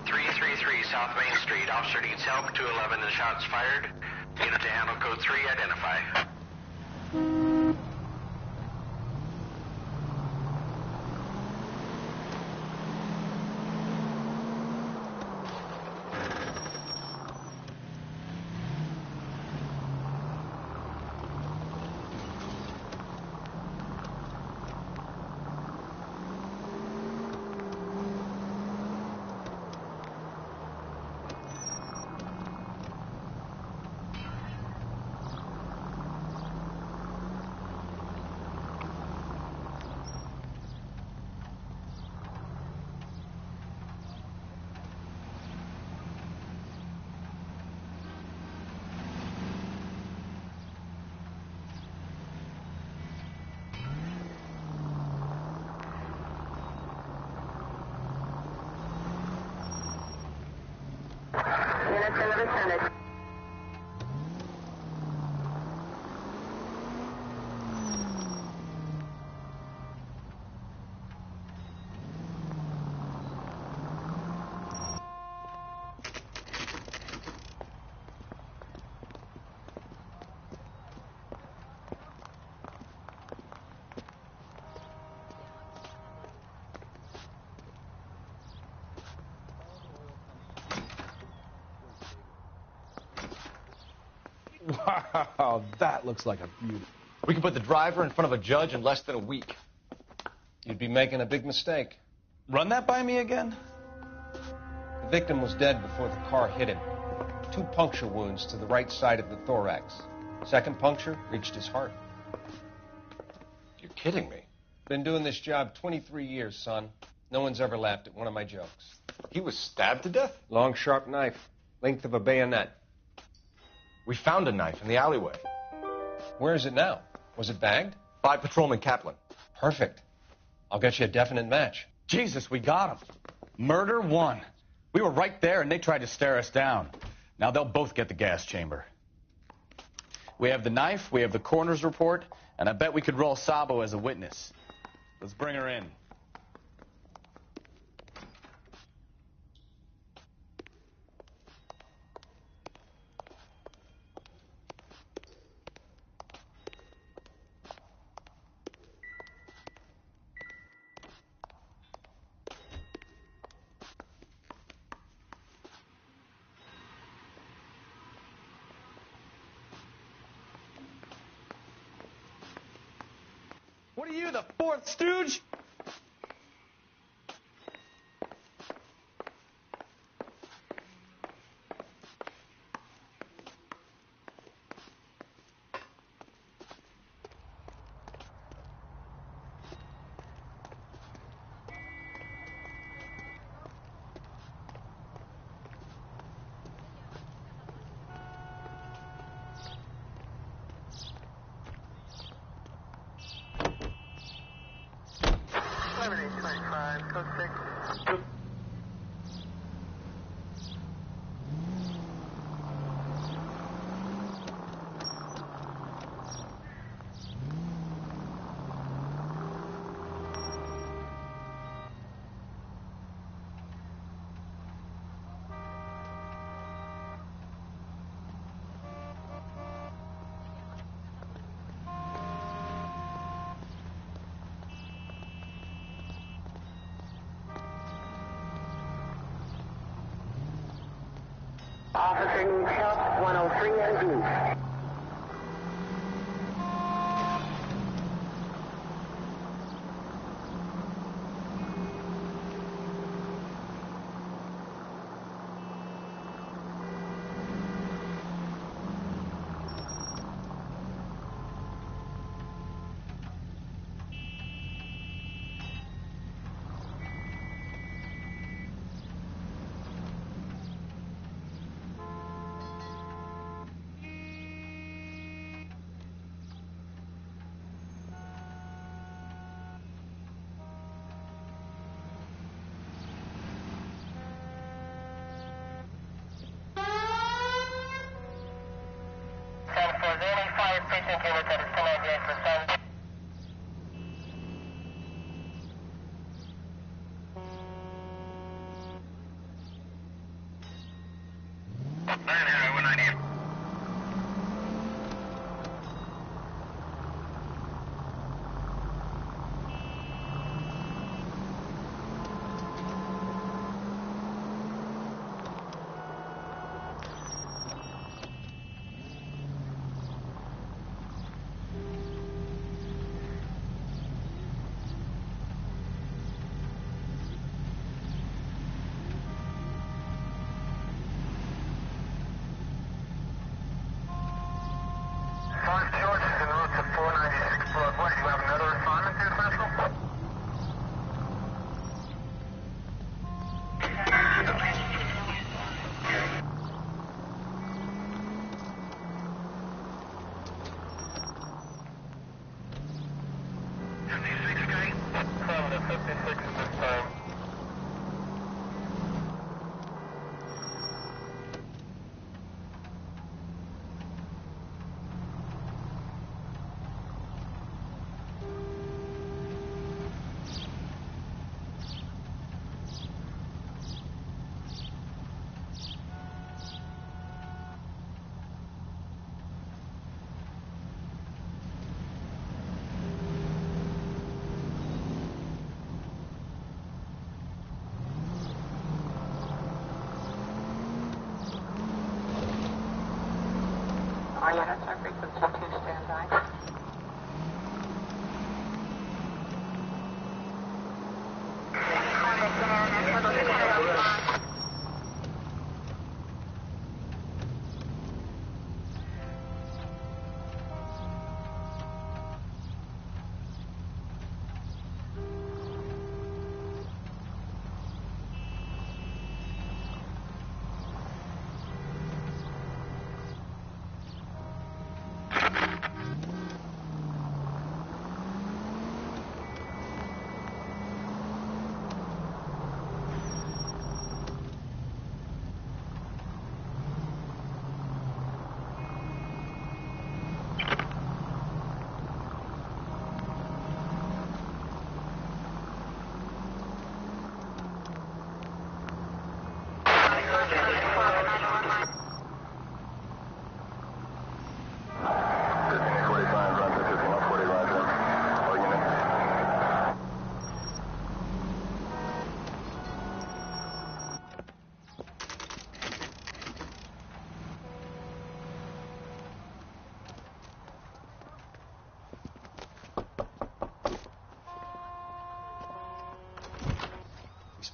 333 South Main Street. Officer needs help. 211 and shots fired. Unit to handle code 3. Identify. Units in the vicinity. Wow, that looks like a beauty. We can put the driver in front of a judge in less than a week. You'd be making a big mistake. Run that by me again? The victim was dead before the car hit him. 2 puncture wounds to the right side of the thorax. Second puncture reached his heart. You're kidding me. Been doing this job 23 years, son. No one's ever laughed at one of my jokes. He was stabbed to death? Long, sharp knife. Length of a bayonet. We found a knife in the alleyway. Where is it now? Was it bagged? By Patrolman Kaplan. Perfect. I'll get you a definite match. Jesus, we got him. Murder 1. We were right there, and they tried to stare us down. Now they'll both get the gas chamber. We have the knife, we have the coroner's report, and I bet we could roll Sabo as a witness. Let's bring her in. What are you, the 4th stooge? Officer needs help, 103 and Blue.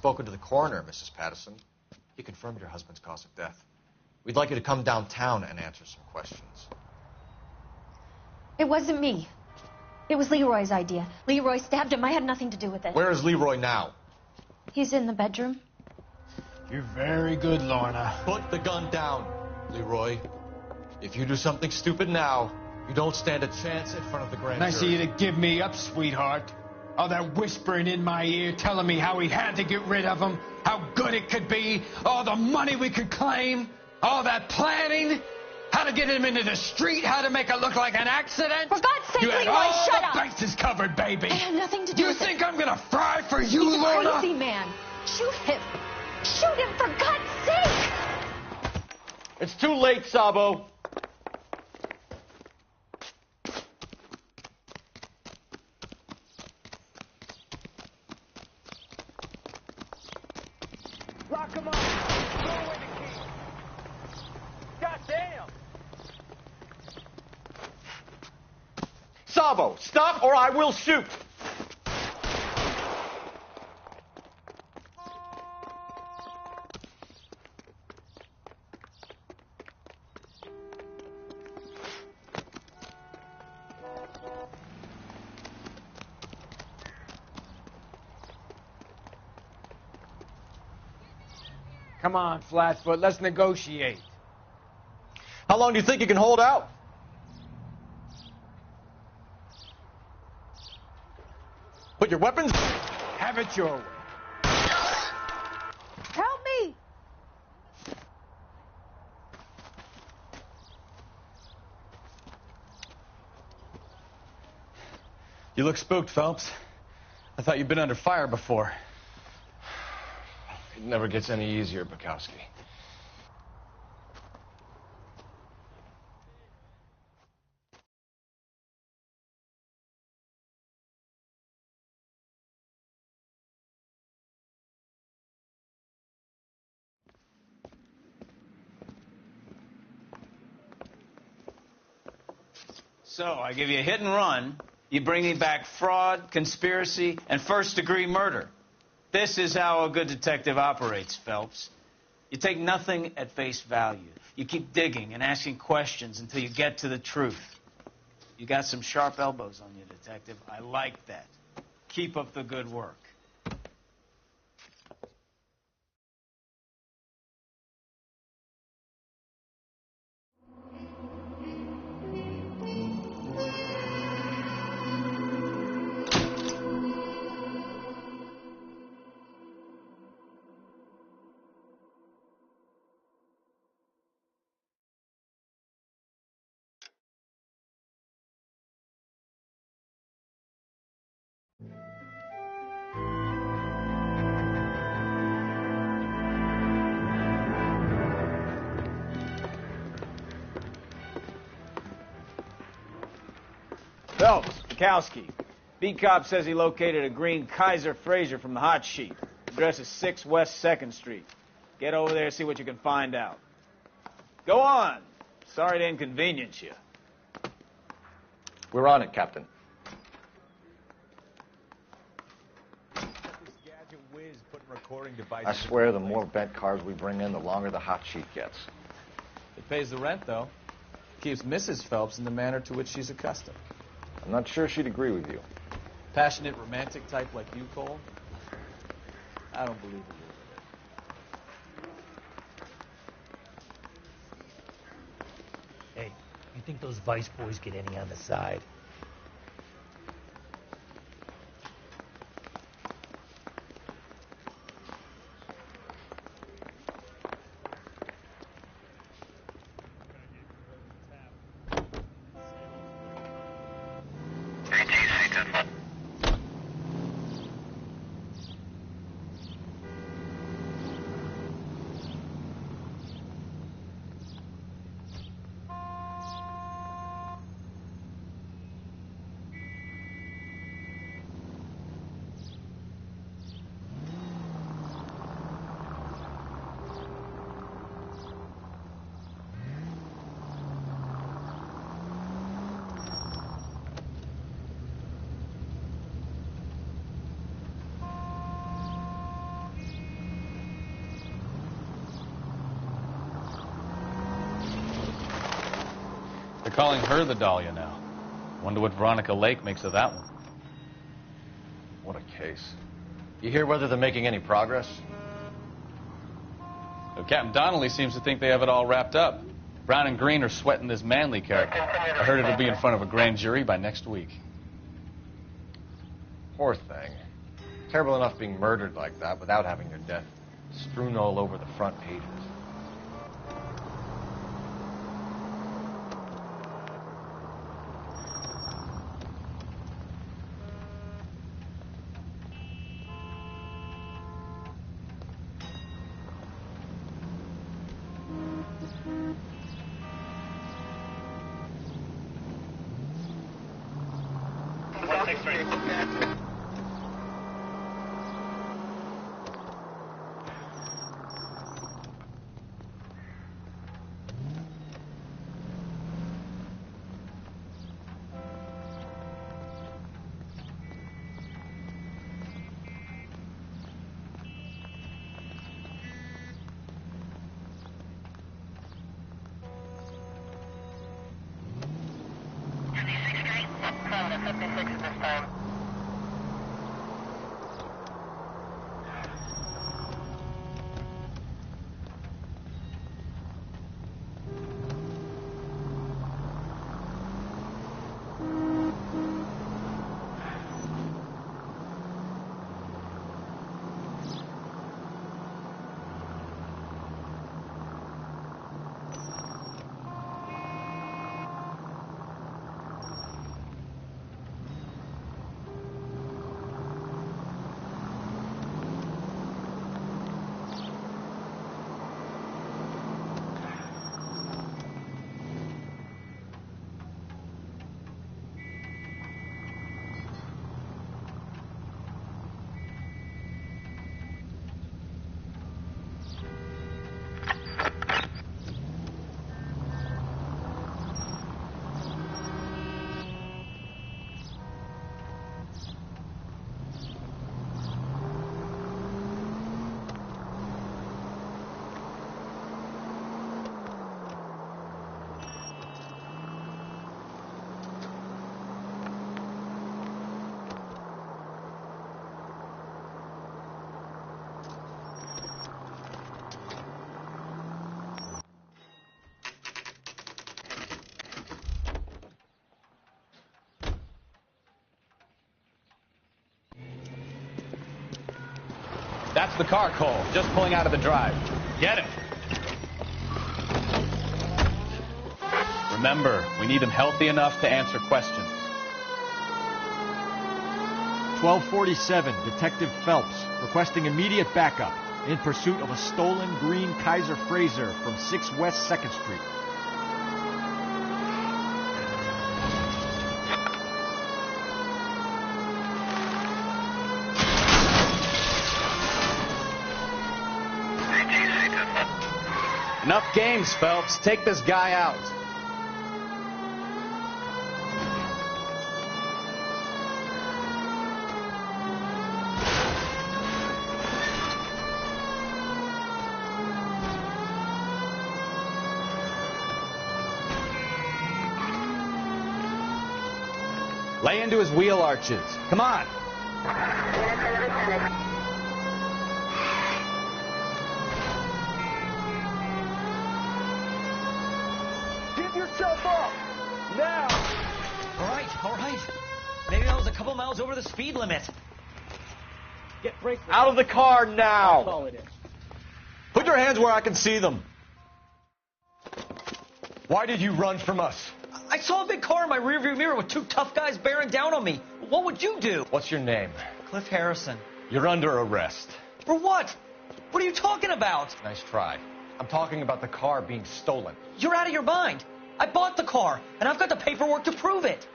spoken to the coroner, Mrs. Patterson. He confirmed your husband's cause of death. We'd like you to come downtown and answer some questions. It wasn't me. It was Leroy's idea. Leroy stabbed him. I had nothing to do with it. Where is Leroy now? He's in the bedroom. You're very good, Lorna. Put the gun down, Leroy. If you do something stupid now, you don't stand a chance in front of the grand jury. Nice of you to give me up, sweetheart. All that whispering in my ear telling me how we had to get rid of him, how good it could be, all the money we could claim, all that planning, how to get him into the street, how to make it look like an accident. For God's sake, you had Leroy, all shut the up! bases covered, baby. I had nothing to do with it. You think I'm gonna fry for you, He's a Lorna? crazy man. Shoot him. Shoot him, for God's sake! It's too late, Sabo. Lock him up. Throw away the key. God damn. Sabo, stop or I will shoot. Come on, Flatfoot, let's negotiate. How long do you think you can hold out? Put your weapons... Have it your way. Help me! You look spooked, Phelps. I thought you'd been under fire before. It never gets any easier, Bukowski. So, I give you a hit and run. You bring me back fraud, conspiracy, and first-degree murder. This is how a good detective operates, Phelps. You take nothing at face value. You keep digging and asking questions until you get to the truth. You got some sharp elbows on you, detective. I like that. Keep up the good work. Phelps, Bukowski. Beat cop says he located a green Kaiser Fraser from the hot sheet. Address is 6 West 2nd Street. Get over there, see what you can find out. Go on. Sorry to inconvenience you. We're on it, Captain. I swear the more bent cars we bring in, the longer the hot sheet gets. It pays the rent, though. Keeps Mrs. Phelps in the manner to which she's accustomed. I'm not sure she'd agree with you. Passionate, romantic type like you, Cole? I don't believe it. Hey, you think those Vice boys get any on the side? They're calling her the Dahlia now. Wonder what Veronica Lake makes of that one. What a case. You hear whether they're making any progress? So Captain Donnelly seems to think they have it all wrapped up. Brown and Green are sweating this Manley character. I heard it'll be in front of a grand jury by next week. Poor thing. Terrible enough being murdered like that without having your death strewn all over the front pages. That's the car, Cole. Just pulling out of the drive. Get him. Remember, we need him healthy enough to answer questions. 1247, Detective Phelps, requesting immediate backup in pursuit of a stolen green Kaiser Frazer from 6 West 2nd Street. Enough games, Phelps. Take this guy out. Lay into his wheel arches. Come on. Give yourself up! Now! All right. Maybe that was a couple miles over the speed limit. Get brake. Out of the car now! That's all it is. Put your hands where I can see them. Why did you run from us? I saw a big car in my rearview mirror with 2 tough guys bearing down on me. What would you do? What's your name? Cliff Harrison. You're under arrest. For what? What are you talking about? Nice try. I'm talking about the car being stolen. You're out of your mind. I bought the car, and I've got the paperwork to prove it.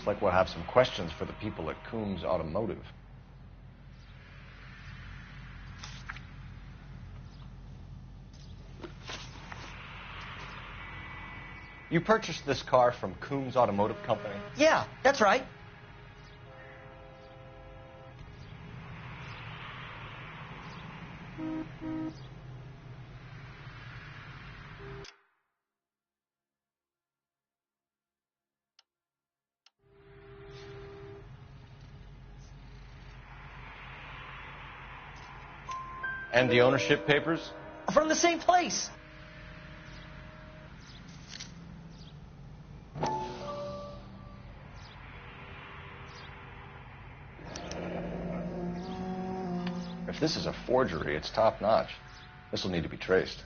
Looks like we'll have some questions for the people at Coombs Automotive. You purchased this car from Coombs Automotive Company? Yeah, that's right. And the ownership papers? From the same place. If this is a forgery, it's top-notch. This will need to be traced.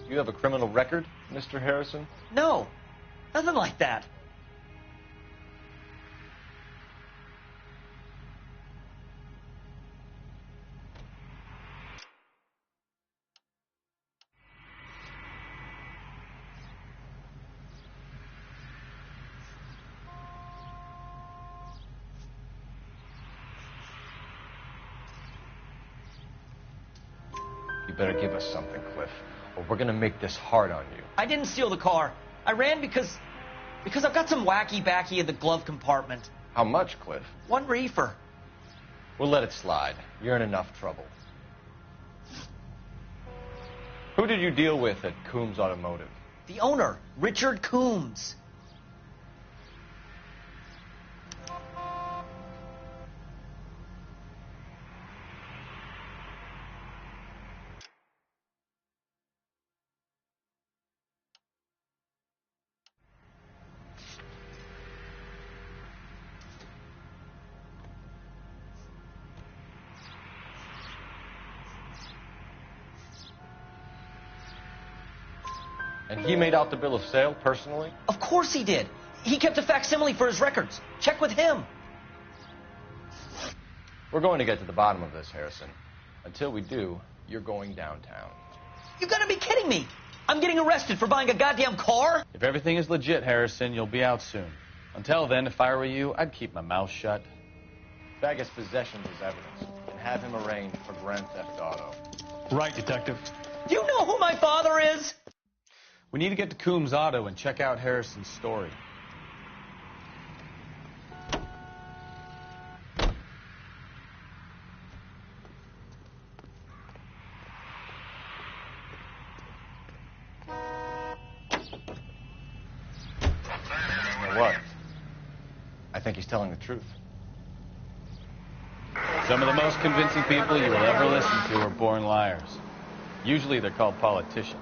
You have a criminal record, Mr. Harrison? No, nothing like that. You better give us something, Cliff, or we're gonna make this hard on you. I didn't steal the car. I ran because I've got some wacky-backy in the glove compartment. How much, Cliff? 1 reefer. We'll let it slide. You're in enough trouble. Who did you deal with at Coombs Automotive? The owner, Richard Coombs. And he made out the bill of sale personally? Of course he did. He kept a facsimile for his records. Check with him. We're going to get to the bottom of this, Harrison. Until we do, you're going downtown. You gotta be kidding me. I'm getting arrested for buying a goddamn car? If everything is legit, Harrison, you'll be out soon. Until then, if I were you, I'd keep my mouth shut. Bag his possessions as evidence and have him arraigned for grand theft auto. Right, Detective. Do you know who my father is? We need to get to Coombs Auto and check out Harrison's story. You know what? I think he's telling the truth. Some of the most convincing people you will ever listen to are born liars. Usually they're called politicians.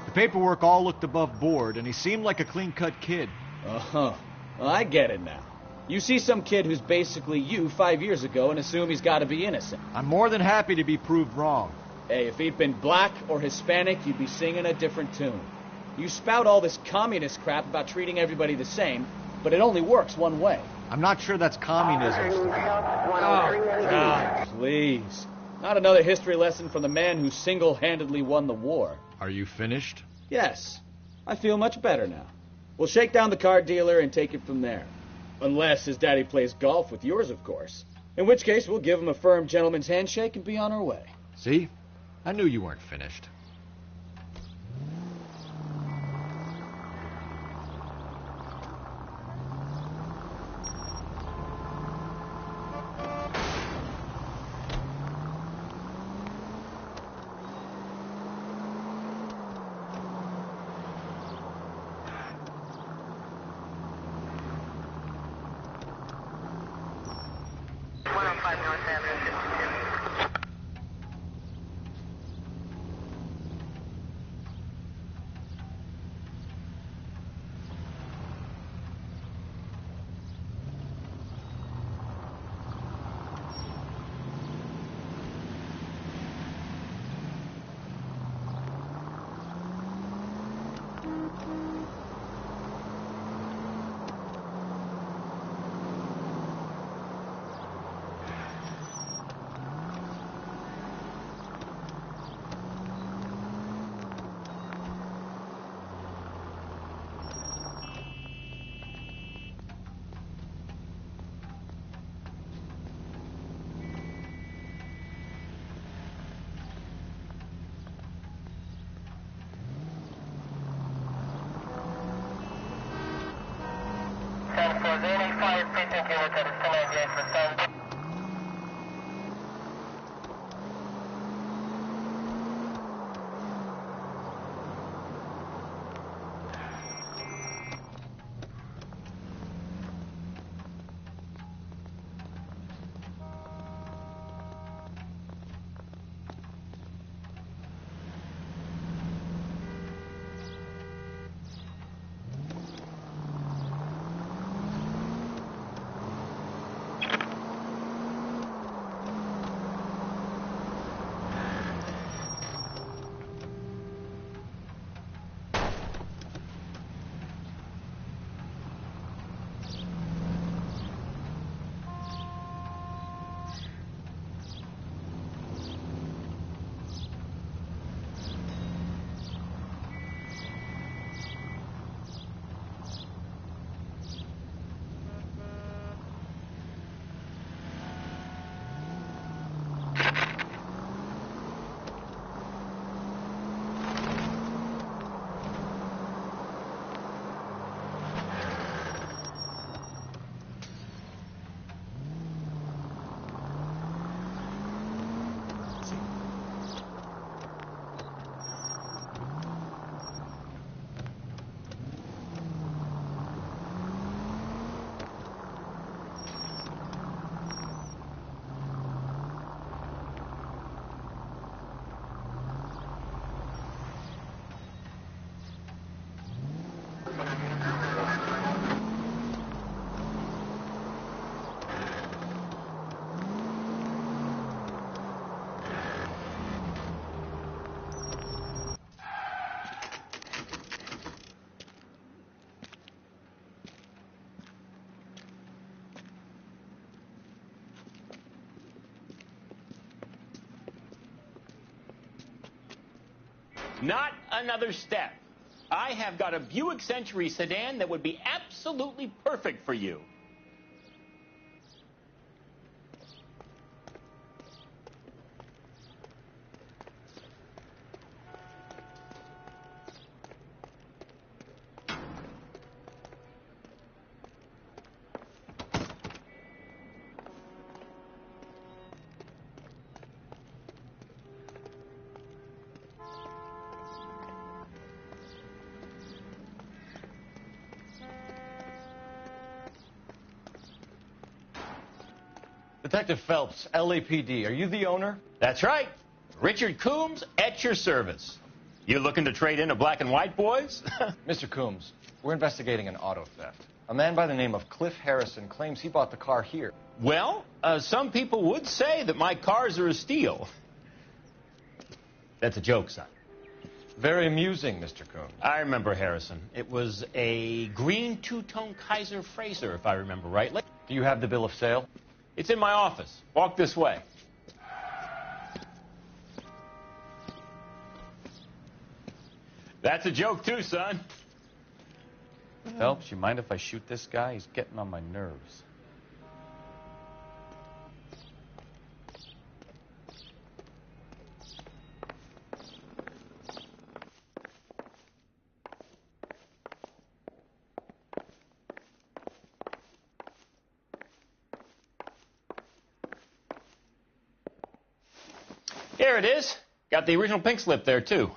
The paperwork all looked above board, and he seemed like a clean-cut kid. Uh-huh. Well, I get it now. You see some kid who's basically you 5 years ago and assume he's got to be innocent. I'm more than happy to be proved wrong. Hey, if he'd been black or Hispanic, you'd be singing a different tune. You spout all this communist crap about treating everybody the same, but it only works one way. I'm not sure that's communism. Oh, God, please. Not another history lesson from the man who single-handedly won the war. Are you finished? Yes. I feel much better now. We'll shake down the car dealer and take it from there. Unless his daddy plays golf with yours, of course. In which case, we'll give him a firm gentleman's handshake and be on our way. See? I knew you weren't finished. Not another step. I have got a Buick Century sedan that would be absolutely perfect for you. Detective Phelps, LAPD, are you the owner? That's right. Richard Coombs at your service. You looking to trade in a black and white, boys? Mr. Coombs, we're investigating an auto theft. A man by the name of Cliff Harrison claims he bought the car here. Well, some people would say that my cars are a steal. That's a joke, son. Very amusing, Mr. Coombs. I remember Harrison. It was a green two-tone Kaiser Frazer, if I remember rightly. Do you have the bill of sale? It's in my office. Walk this way. That's a joke, too, son. Phelps, you mind if I shoot this guy? He's getting on my nerves. Here it is. Got the original pink slip there, too.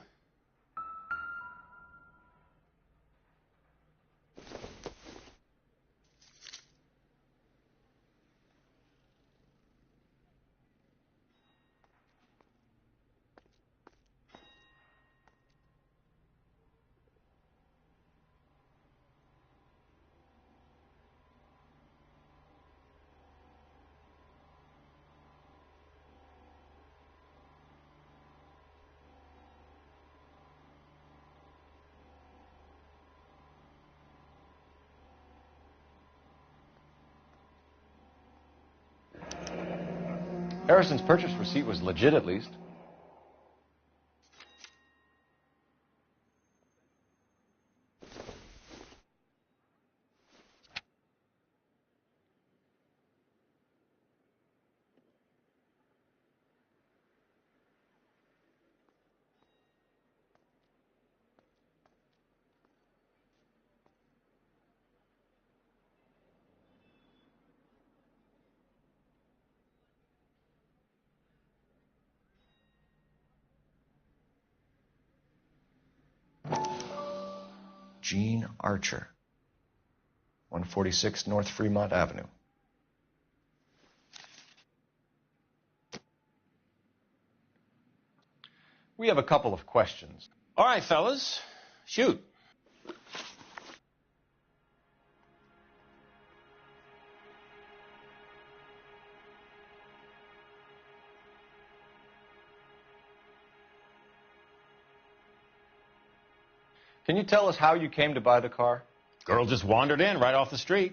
Harrison's purchase receipt was legit, at least. Gene Archer, 146 North Fremont Avenue. We have a couple of questions. All right, fellas, shoot. Can you tell us how you came to buy the car? Girl just wandered in right off the street.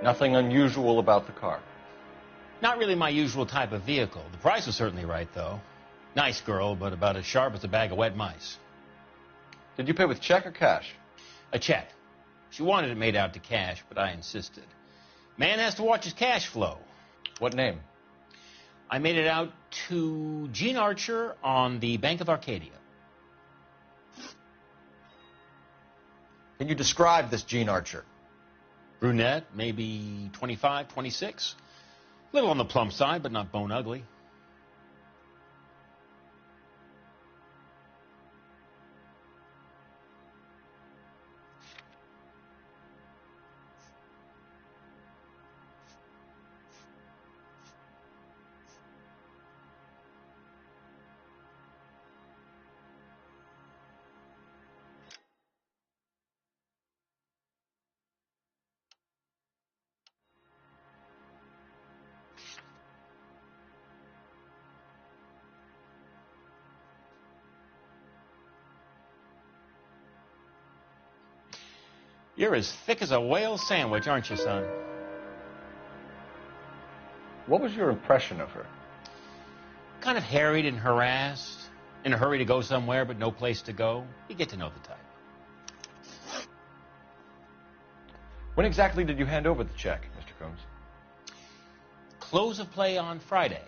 Nothing unusual about the car. Not really my usual type of vehicle. The price was certainly right, though. Nice girl, but about as sharp as a bag of wet mice. Did you pay with check or cash? A check. She wanted it made out to cash, but I insisted. Man has to watch his cash flow. What name? I made it out to Gene Archer on the Bank of Arcadia. Can you describe this Gene Archer? Brunette, maybe 25, 26. Little on the plump side, but not bone ugly. You're as thick as a whale sandwich, aren't you, son? What was your impression of her? Kind of harried and harassed, in a hurry to go somewhere but no place to go. You get to know the type. When exactly did you hand over the check, Mr. Combs? Close of play on Friday.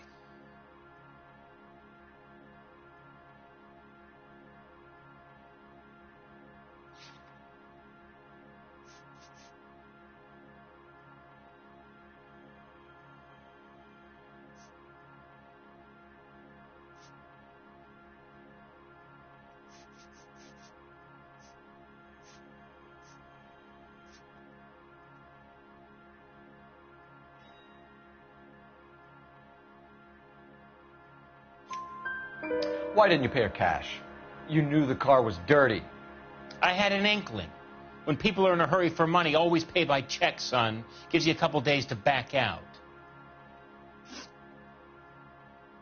Why didn't you pay her cash? You knew the car was dirty. I had an inkling. When people are in a hurry for money, always pay by check, son. Gives you a couple days to back out.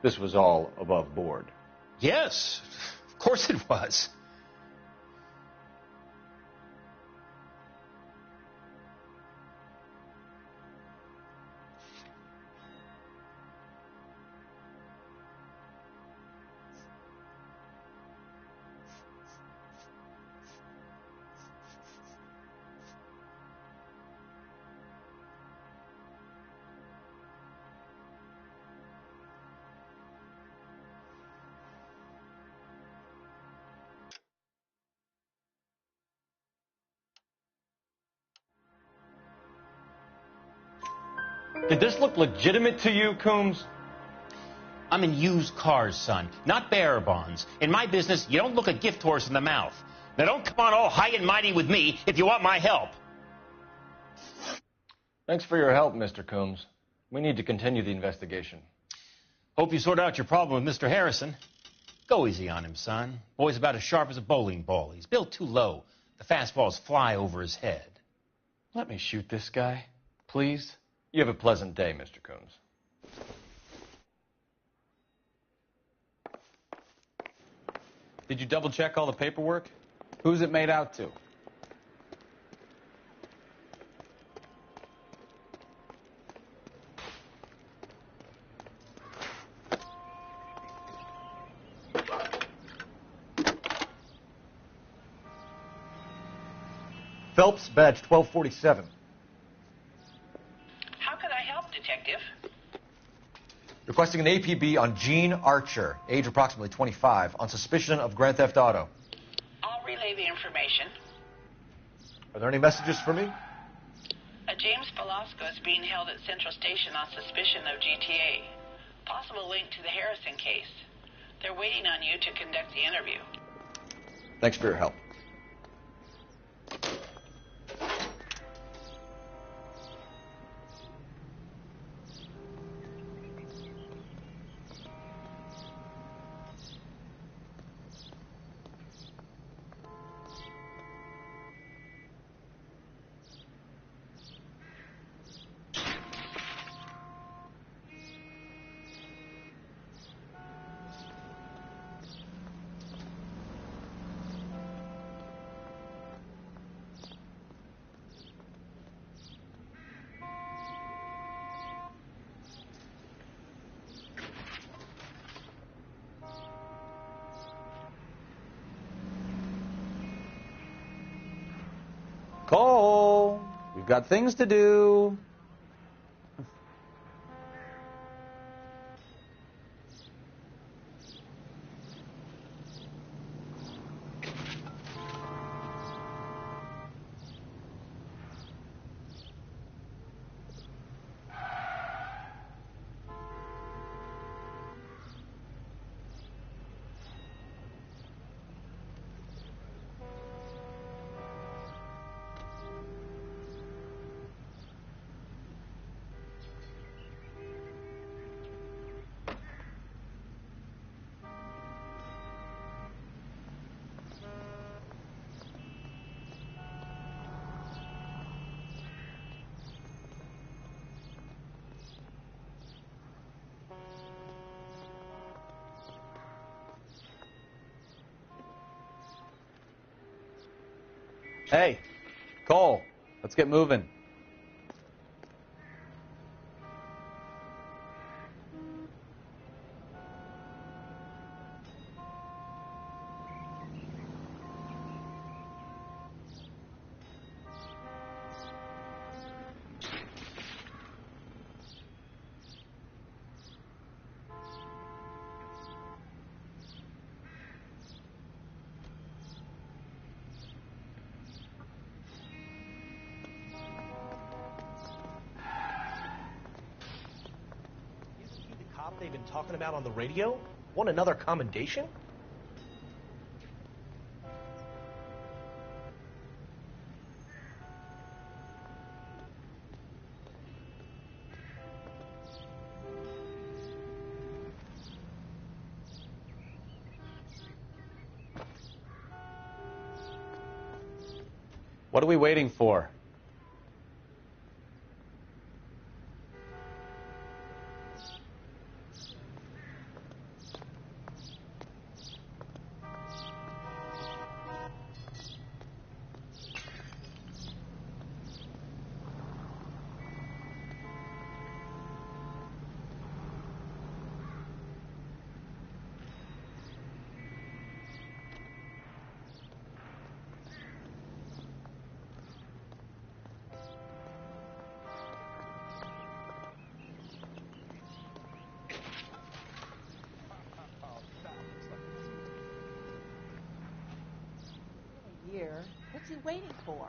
This was all above board. Yes, of course it was. Did this look legitimate to you, Coombs? I'm in used cars, son, not bearer bonds. In my business, you don't look a gift horse in the mouth. Now don't come on all high and mighty with me if you want my help. Thanks for your help, Mr. Coombs. We need to continue the investigation. Hope you sort out your problem with Mr. Harrison. Go easy on him, son. Boy's about as sharp as a bowling ball. He's built too low. The fastballs fly over his head. Let me shoot this guy, please. You have a pleasant day, Mr. Coombs. Did you double check all the paperwork? Who's it made out to? Phelps, badge 1247. How could I help, Detective? Requesting an APB on Gene Archer, age approximately 25, on suspicion of grand theft auto. I'll relay the information. Are there any messages for me? A James Velasco is being held at Central Station on suspicion of GTA. Possible link to the Harrison case. They're waiting on you to conduct the interview. Thanks for your help. Cole, we've got things to do. Hey, Cole, let's get moving. They've been talking about on the radio? Want another commendation? What are we waiting for? What's he waiting for?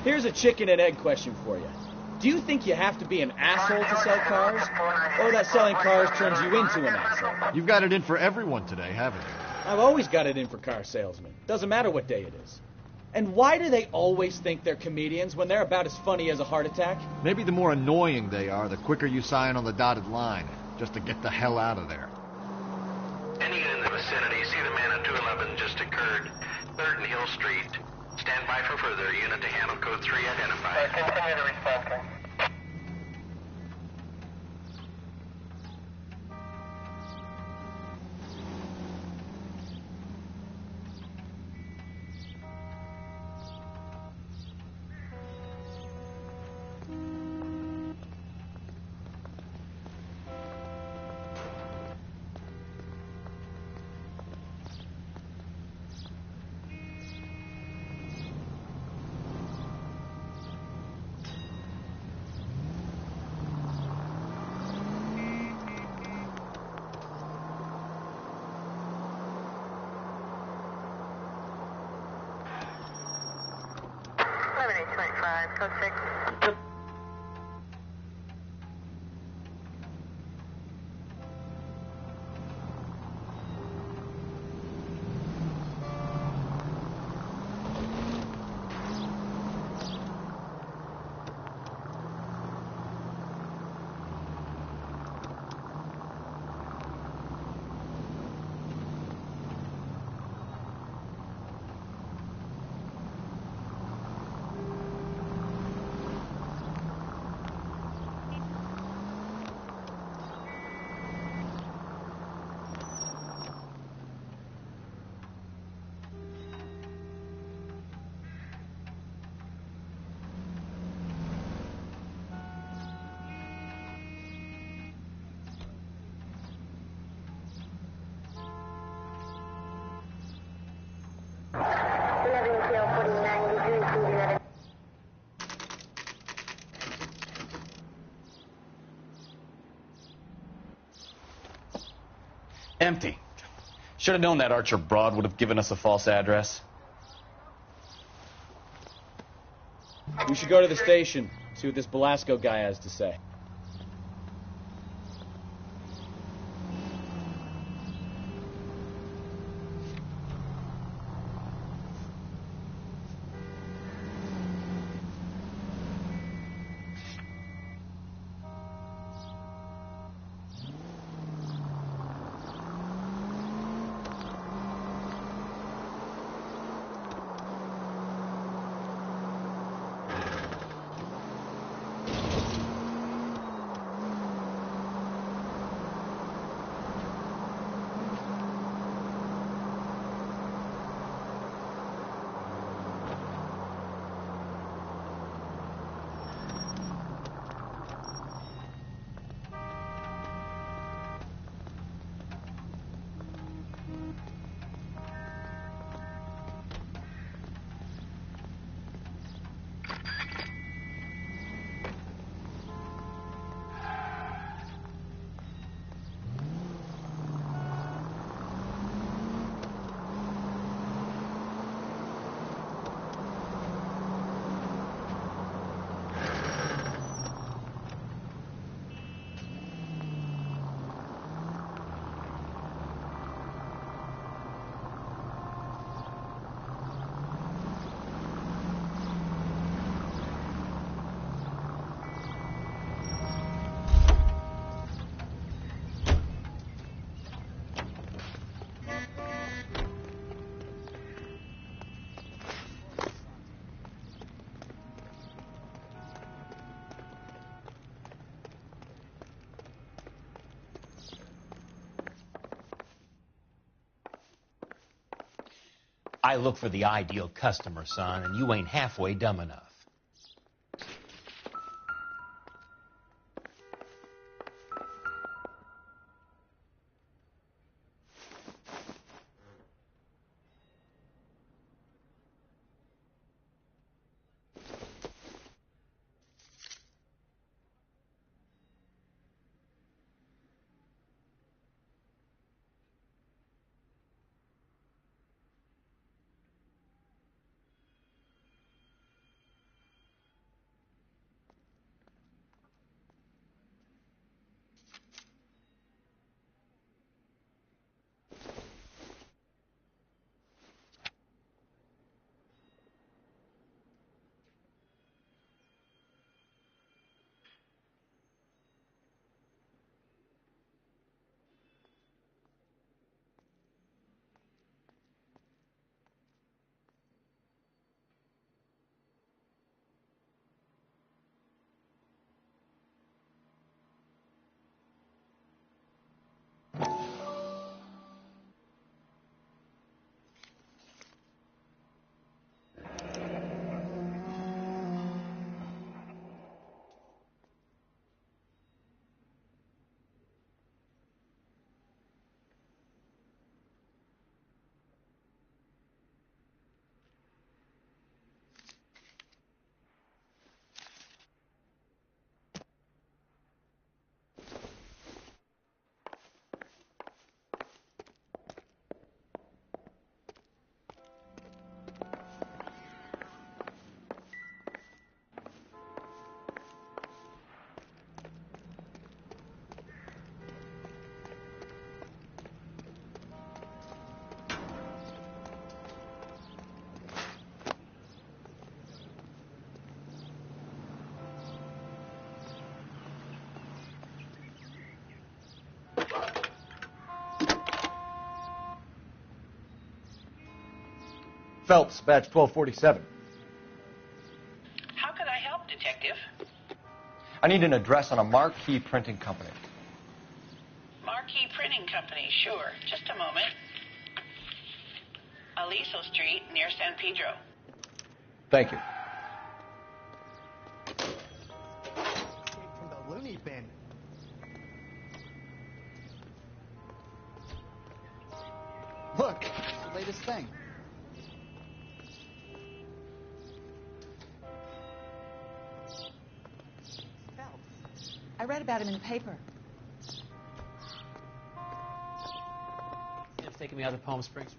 Here's a chicken and egg question for you. Do you think you have to be an asshole to sell cars? Or that selling cars turns you into an asshole? You've got it in for everyone today, haven't you? I've always got it in for car salesmen. Doesn't matter what day it is. And why do they always think they're comedians when they're about as funny as a heart attack? Maybe the more annoying they are, the quicker you sign on the dotted line, just to get the hell out of there. Any unit in the vicinity, see the man at 211 just occurred. 3rd and Hill Street. Stand by for further. Unit to handle code 3 identified. Continue to respond, sir. Code 6. Empty. Should have known that Archer Broad would have given us a false address. We should go to the station, see what this Belasco guy has to say. I look for the ideal customer, son, and you ain't halfway dumb enough. Phelps, badge 1247. How could I help, Detective? I need an address on a marquee printing company. Marquee Printing Company, sure. Just a moment. Aliso Street, near San Pedro. Thank you. From the loony bin. Look, it's the latest thing. Phelps. I read about him in the paper. Sam's taking me out to Palm Springs.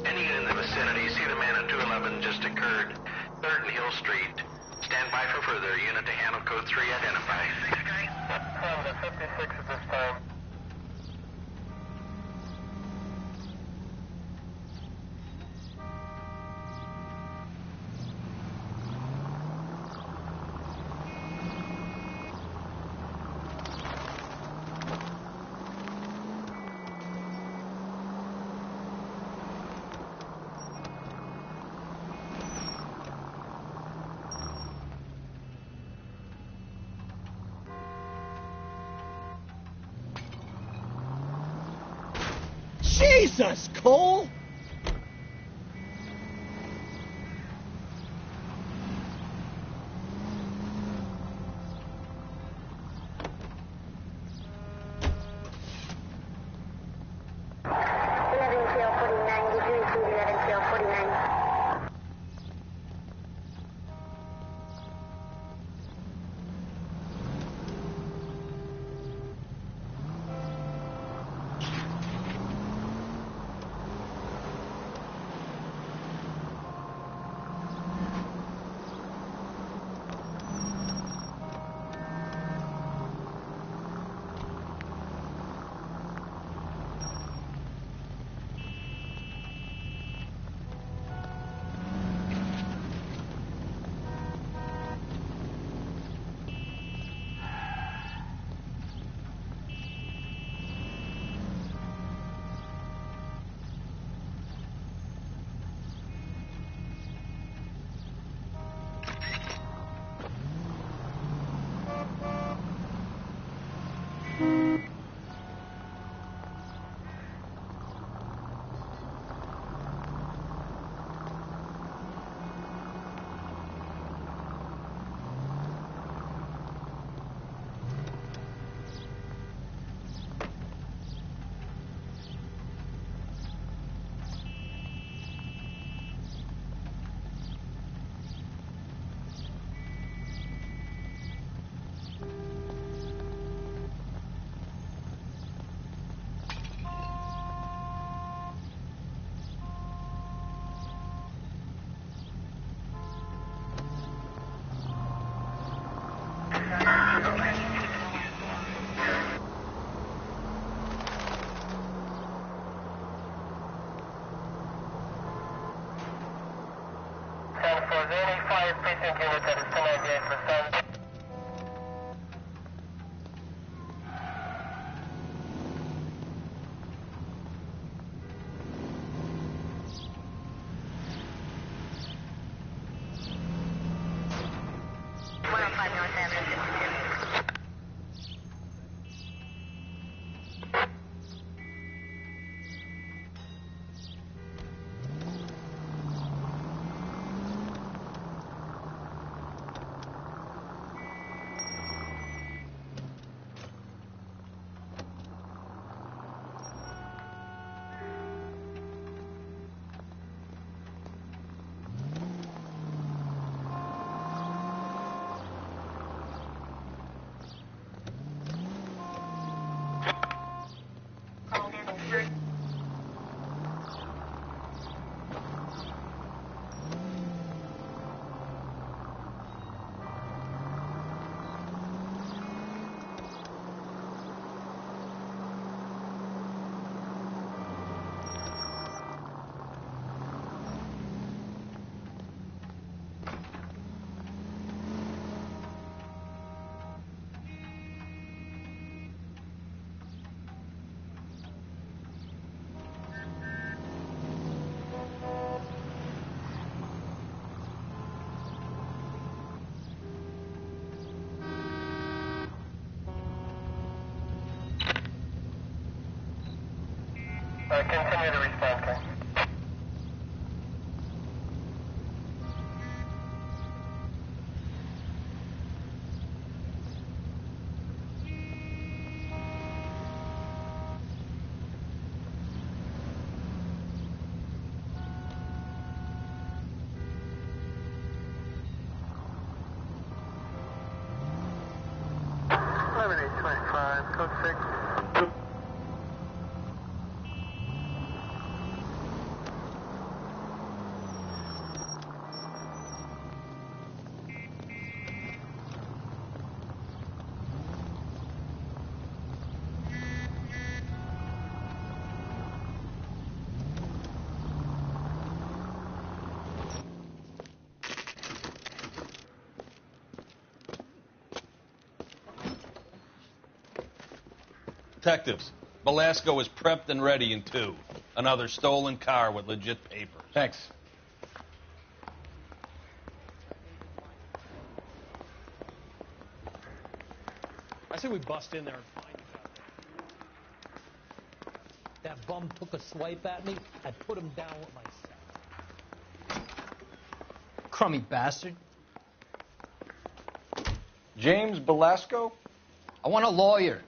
Any unit in the vicinity, see the man at 211 just occurred. 3rd and Hill Street. Stand by for further. Unit to handle code 3 identify. 56 at this time. Jesus, Cole! There's only 5 precinct units at a 98%. Continue to respond, sir. Code 6. Detectives, Belasco is prepped and ready in 2. Another stolen car with legit papers. Thanks. I say we bust in there and find him out there. That bum took a swipe at me. I put him down with myself. Crummy bastard. James Belasco? I want a lawyer.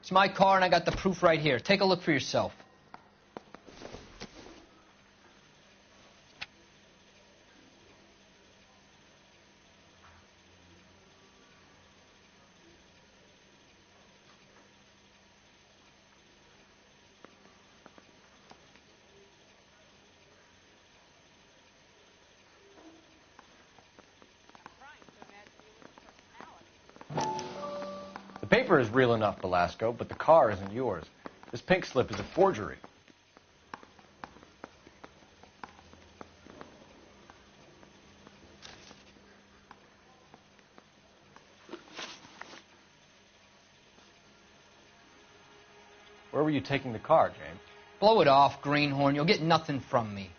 It's my car, and I got the proof right here. Take a look for yourself. The paper is real enough, Belasco, but the car isn't yours. This pink slip is a forgery. Where were you taking the car, James? Blow it off, greenhorn. You'll get nothing from me.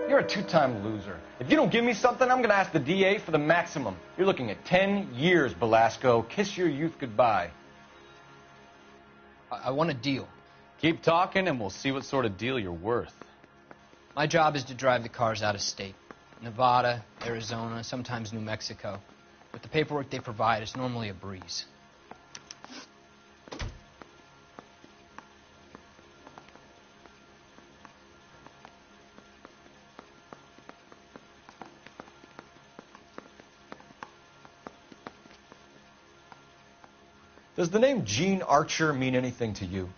You're a two-time loser. If you don't give me something, I'm going to ask the DA for the maximum. You're looking at 10 years, Belasco. Kiss your youth goodbye. I want a deal. Keep talking, and we'll see what sort of deal you're worth. My job is to drive the cars out of state. Nevada, Arizona, sometimes New Mexico. With the paperwork they provide, it's normally a breeze. Does the name Jean Archer mean anything to you?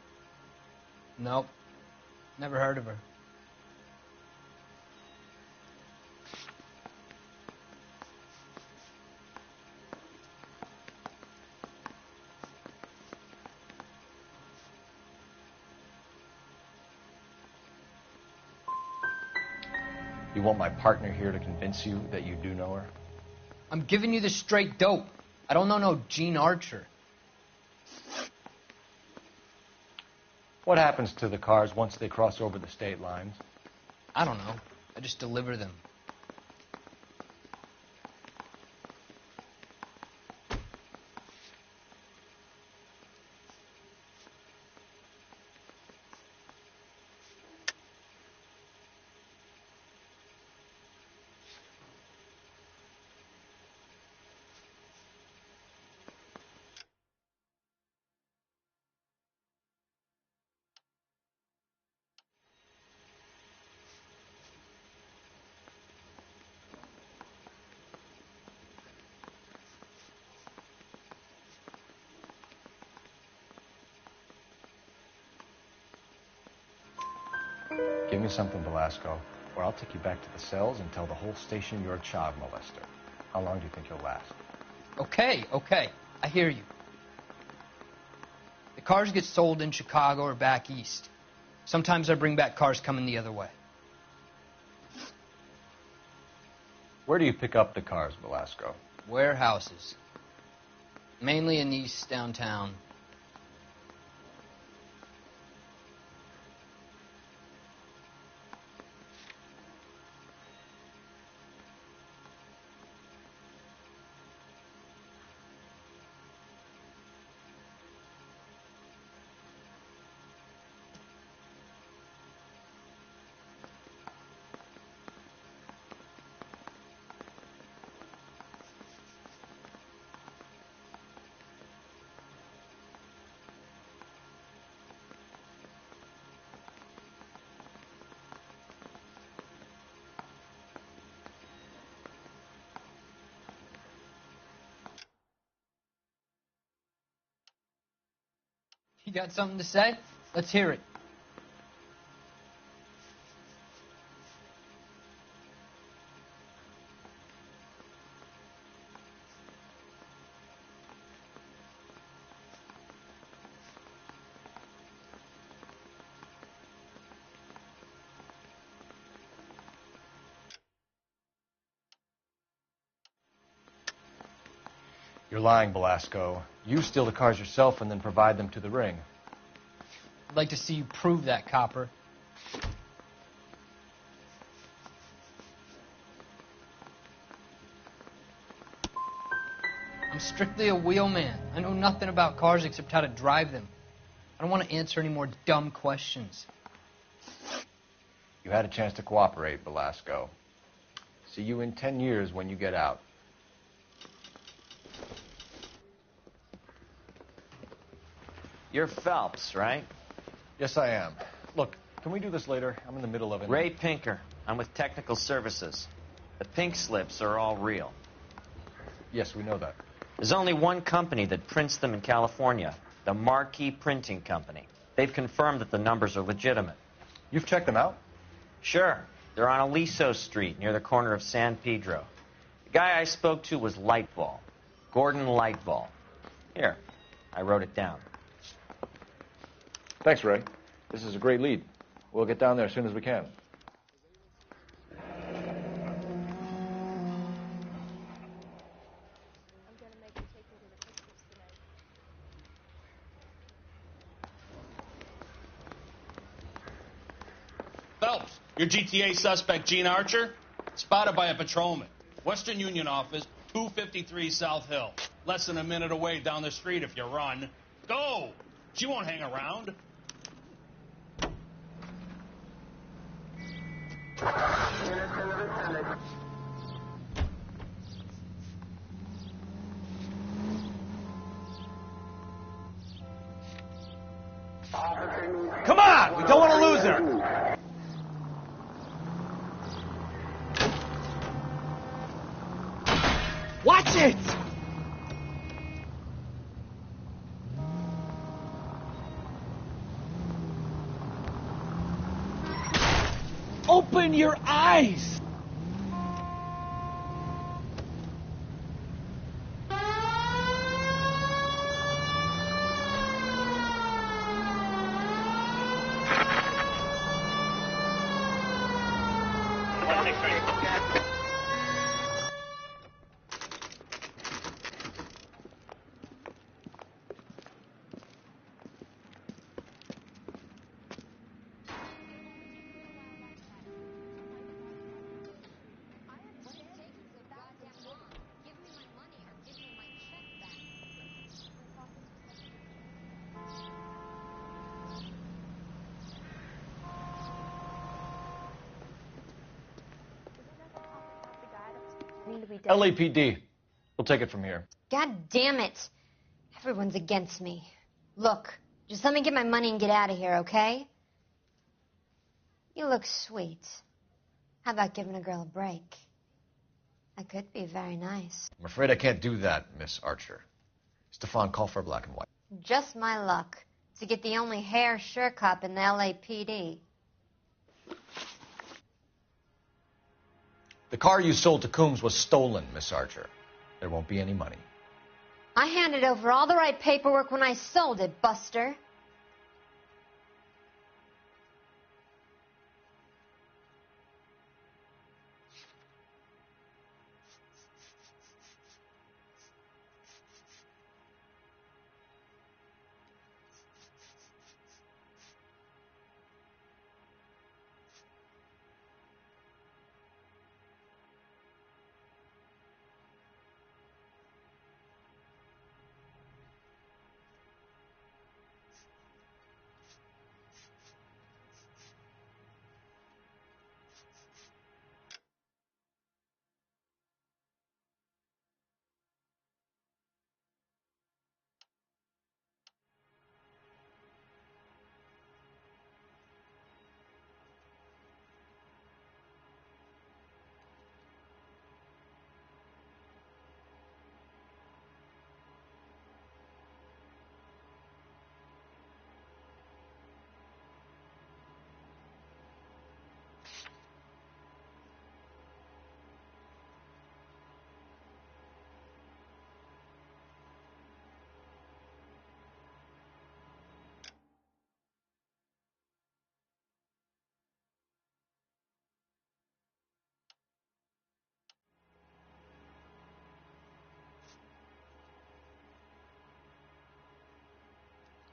Nope. Never heard of her. You want my partner here to convince you that you do know her? I'm giving you the straight dope. I don't know no Jean Archer. What happens to the cars once they cross over the state lines? I don't know. I just deliver them. Give me something, Velasco, or I'll take you back to the cells and tell the whole station you're a child molester. How long do you think you'll last? Okay. I hear you. The cars get sold in Chicago or back east. Sometimes I bring back cars coming the other way. Where do you pick up the cars, Velasco? Warehouses. Mainly in East downtown. You got something to say? Let's hear it. You're lying, Velasco. You steal the cars yourself and then provide them to the ring. I'd like to see you prove that, copper. I'm strictly a wheelman. I know nothing about cars except how to drive them. I don't want to answer any more dumb questions. You had a chance to cooperate, Velasco. See you in 10 years when you get out. You're Phelps, right? Yes, I am. Look, can we do this later? I'm in the middle of it. Ray Pinker. I'm with Technical Services. The pink slips are all real. Yes, we know that. There's only one company that prints them in California, the Marquee Printing Company. They've confirmed that the numbers are legitimate. You've checked them out? Sure. They're on Aliso Street, near the corner of San Pedro. The guy I spoke to was Lightball. Gordon Lightball. Here, I wrote it down. Thanks, Ray. This is a great lead. We'll get down there as soon as we can. Phelps, your GTA suspect, Jean Archer, spotted by a patrolman. Western Union office, 253 South Hill. Less than a minute away down the street if you run. Go! She won't hang around. Come on! We don't want to lose her! Watch it! Open your eyes! LAPD. We'll take it from here. God damn it. Everyone's against me. Look, just let me get my money and get out of here, okay? You look sweet. How about giving a girl a break? That could be very nice. I'm afraid I can't do that, Miss Archer. Stefan, call for black and white. Just my luck to get the only hair sure cop in the LAPD. The car you sold to Coombs was stolen, Miss Archer. There won't be any money. I handed over all the right paperwork when I sold it, Buster.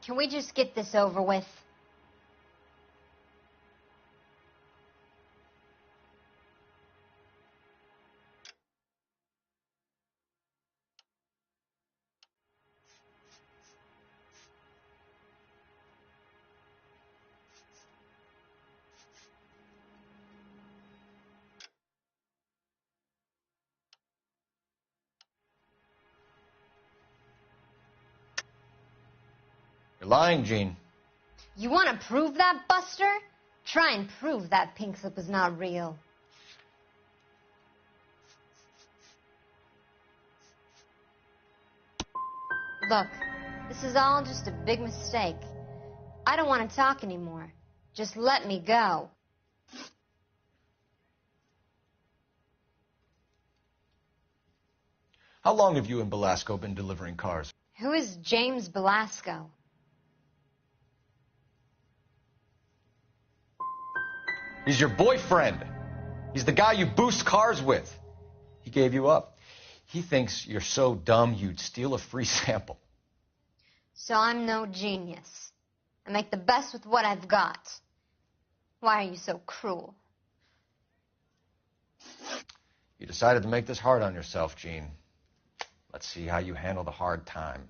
Can we just get this over with? You're lying, Gene. You want to prove that, Buster? Try and prove that pink slip is not real. Look, this is all just a big mistake. I don't want to talk anymore. Just let me go. How long have you and Belasco been delivering cars? Who is James Belasco? He's your boyfriend. He's the guy you boost cars with. He gave you up. He thinks you're so dumb you'd steal a free sample. So I'm no genius. I make the best with what I've got. Why are you so cruel? You decided to make this hard on yourself, Gene. Let's see how you handle the hard time.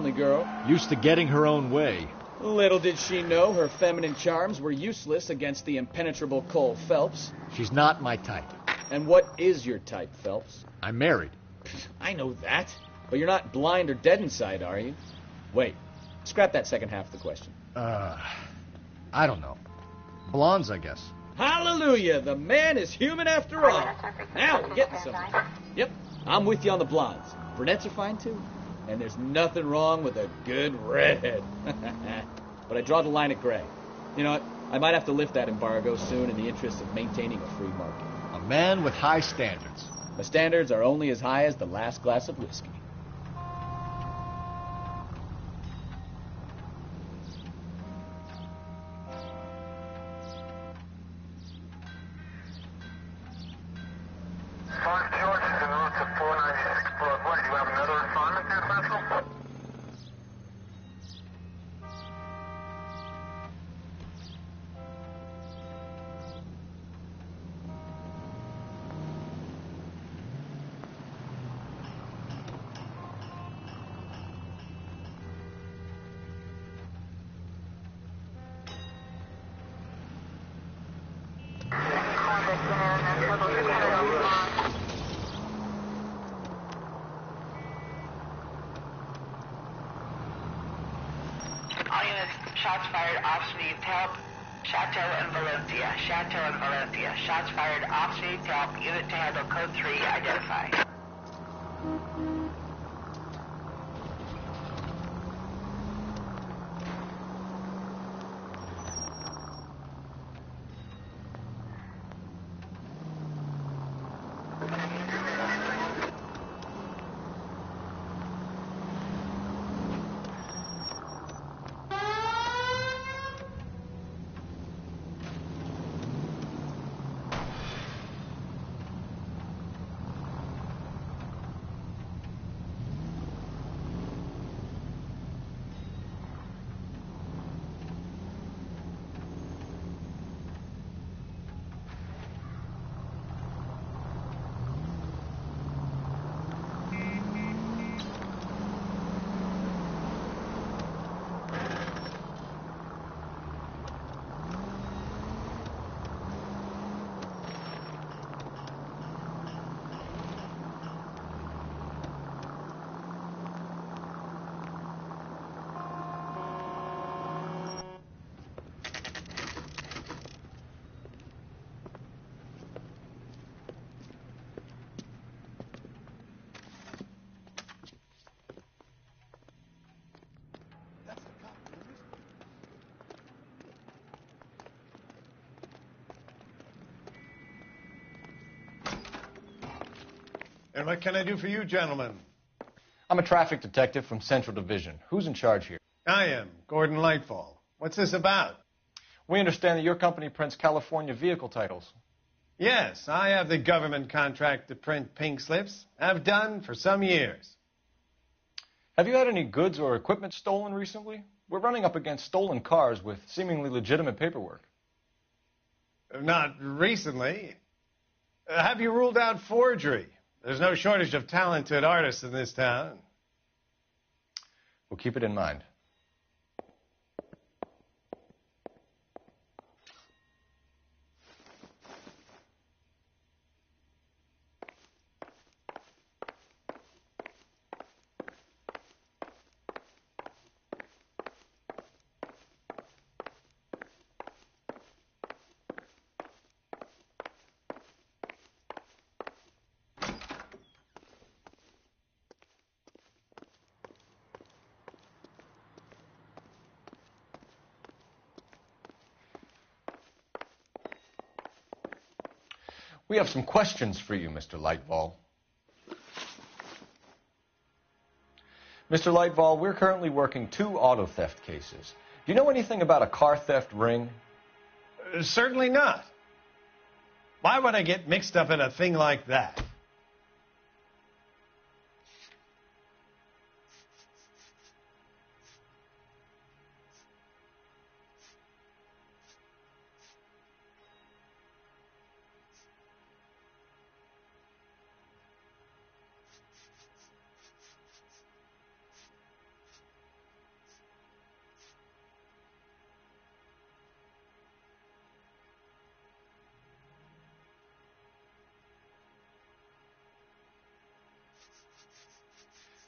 manly girl. Used to getting her own way. Little did she know her feminine charms were useless against the impenetrable Cole Phelps. She's not my type. And what is your type, Phelps? I'm married. I know that. But you're not blind or dead inside, are you? Wait. Scrap that second half of the question. I don't know. Blondes, I guess. Hallelujah! The man is human after all. Now we're getting somewhere. Yep, I'm with you on the blondes. Brunettes are fine too. And there's nothing wrong with a good redhead. But I draw the line at gray. You know what? I might have to lift that embargo soon in the interest of maintaining a free market. A man with high standards. My standards are only as high as the last glass of whiskey. Shots fired, officer needs help. Chateau and Valencia. Chateau and Valencia. Shots fired, officer needs help. Unit to handle code 3, identify. And what can I do for you, gentlemen? I'm a traffic detective from Central Division. Who's in charge here? I am, Gordon Lightfall. What's this about? We understand that your company prints California vehicle titles. Yes, I have the government contract to print pink slips. I've done for some years. Have you had any goods or equipment stolen recently? We're running up against stolen cars with seemingly legitimate paperwork. Not recently. Have you ruled out forgery? There's no shortage of talented artists in this town. We'll keep it in mind. We have some questions for you, Mr. Lightfall. Mr. Lightfall, we're currently working 2 auto theft cases. Do you know anything about a car theft ring? Certainly not. Why would I get mixed up in a thing like that?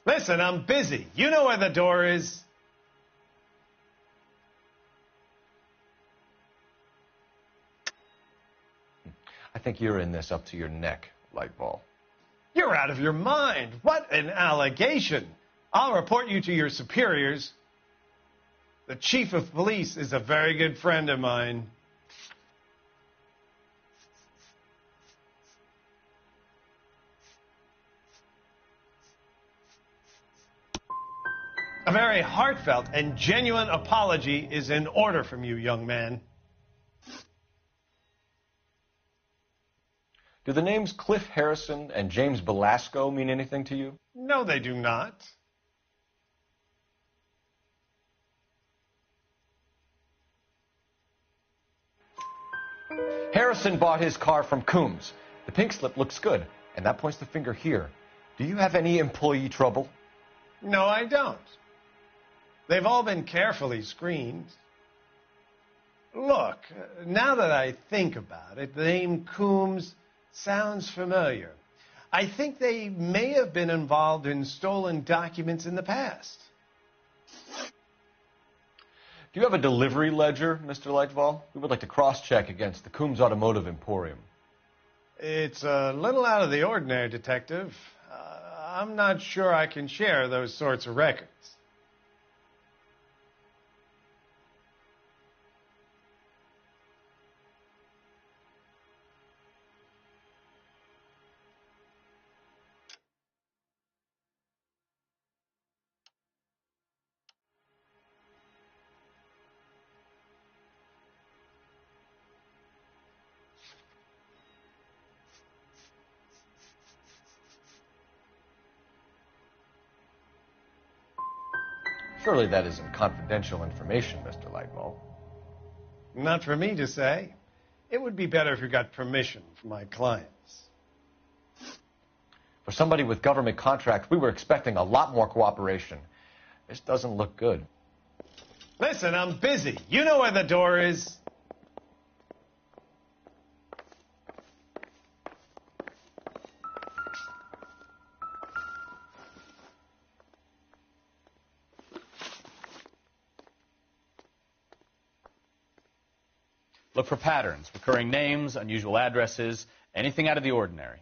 Listen, I'm busy. You know where the door is. I think you're in this up to your neck, Lightball. You're out of your mind. What an allegation. I'll report you to your superiors. The chief of police is a very good friend of mine. A very heartfelt and genuine apology is in order from you, young man. Do the names Cliff Harrison and James Belasco mean anything to you? No, they do not. Harrison bought his car from Coombs. The pink slip looks good, and that points the finger here. Do you have any employee trouble? No, I don't. They've all been carefully screened. Look, now that I think about it, the name Coombs sounds familiar. I think they may have been involved in stolen documents in the past. Do you have a delivery ledger, Mr. Lightball? We would like to cross-check against the Coombs Automotive Emporium. It's a little out of the ordinary, Detective. I'm not sure I can share those sorts of records. Surely that isn't confidential information, Mr. Lightball. Not for me to say. It would be better if you got permission from my clients. For somebody with government contracts, we were expecting a lot more cooperation. This doesn't look good. Listen, I'm busy. You know where the door is. Look for patterns, recurring names, unusual addresses, anything out of the ordinary.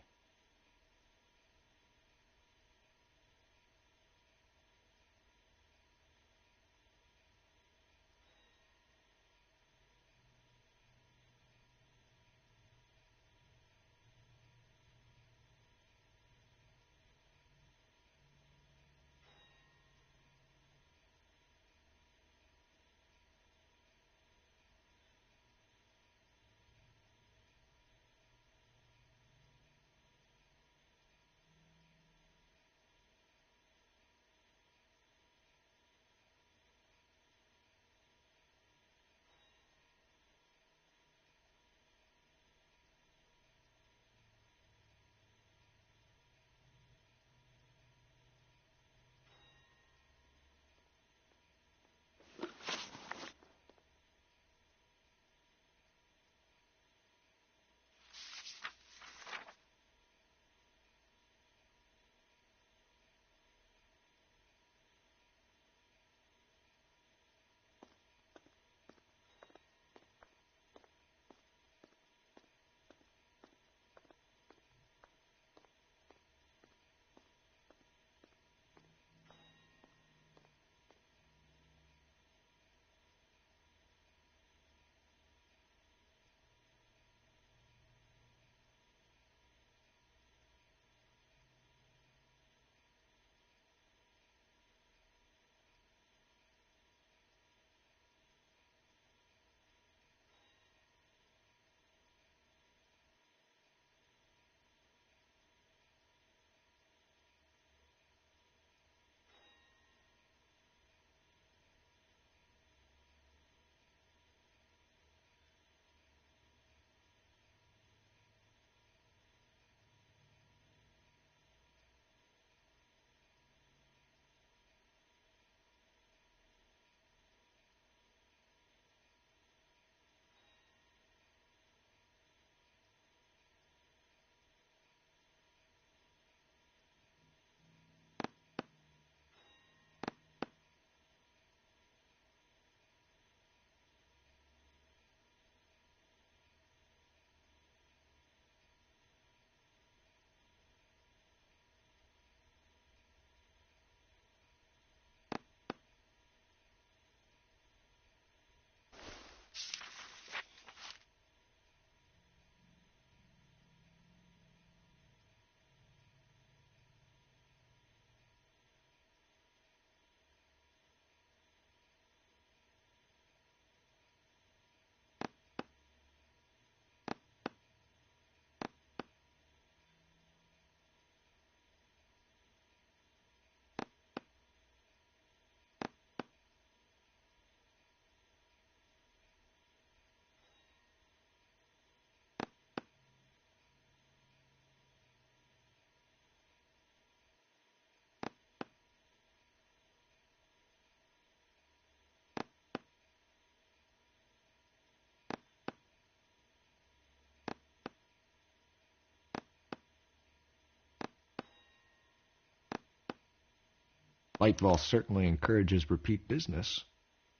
Light ball certainly encourages repeat business.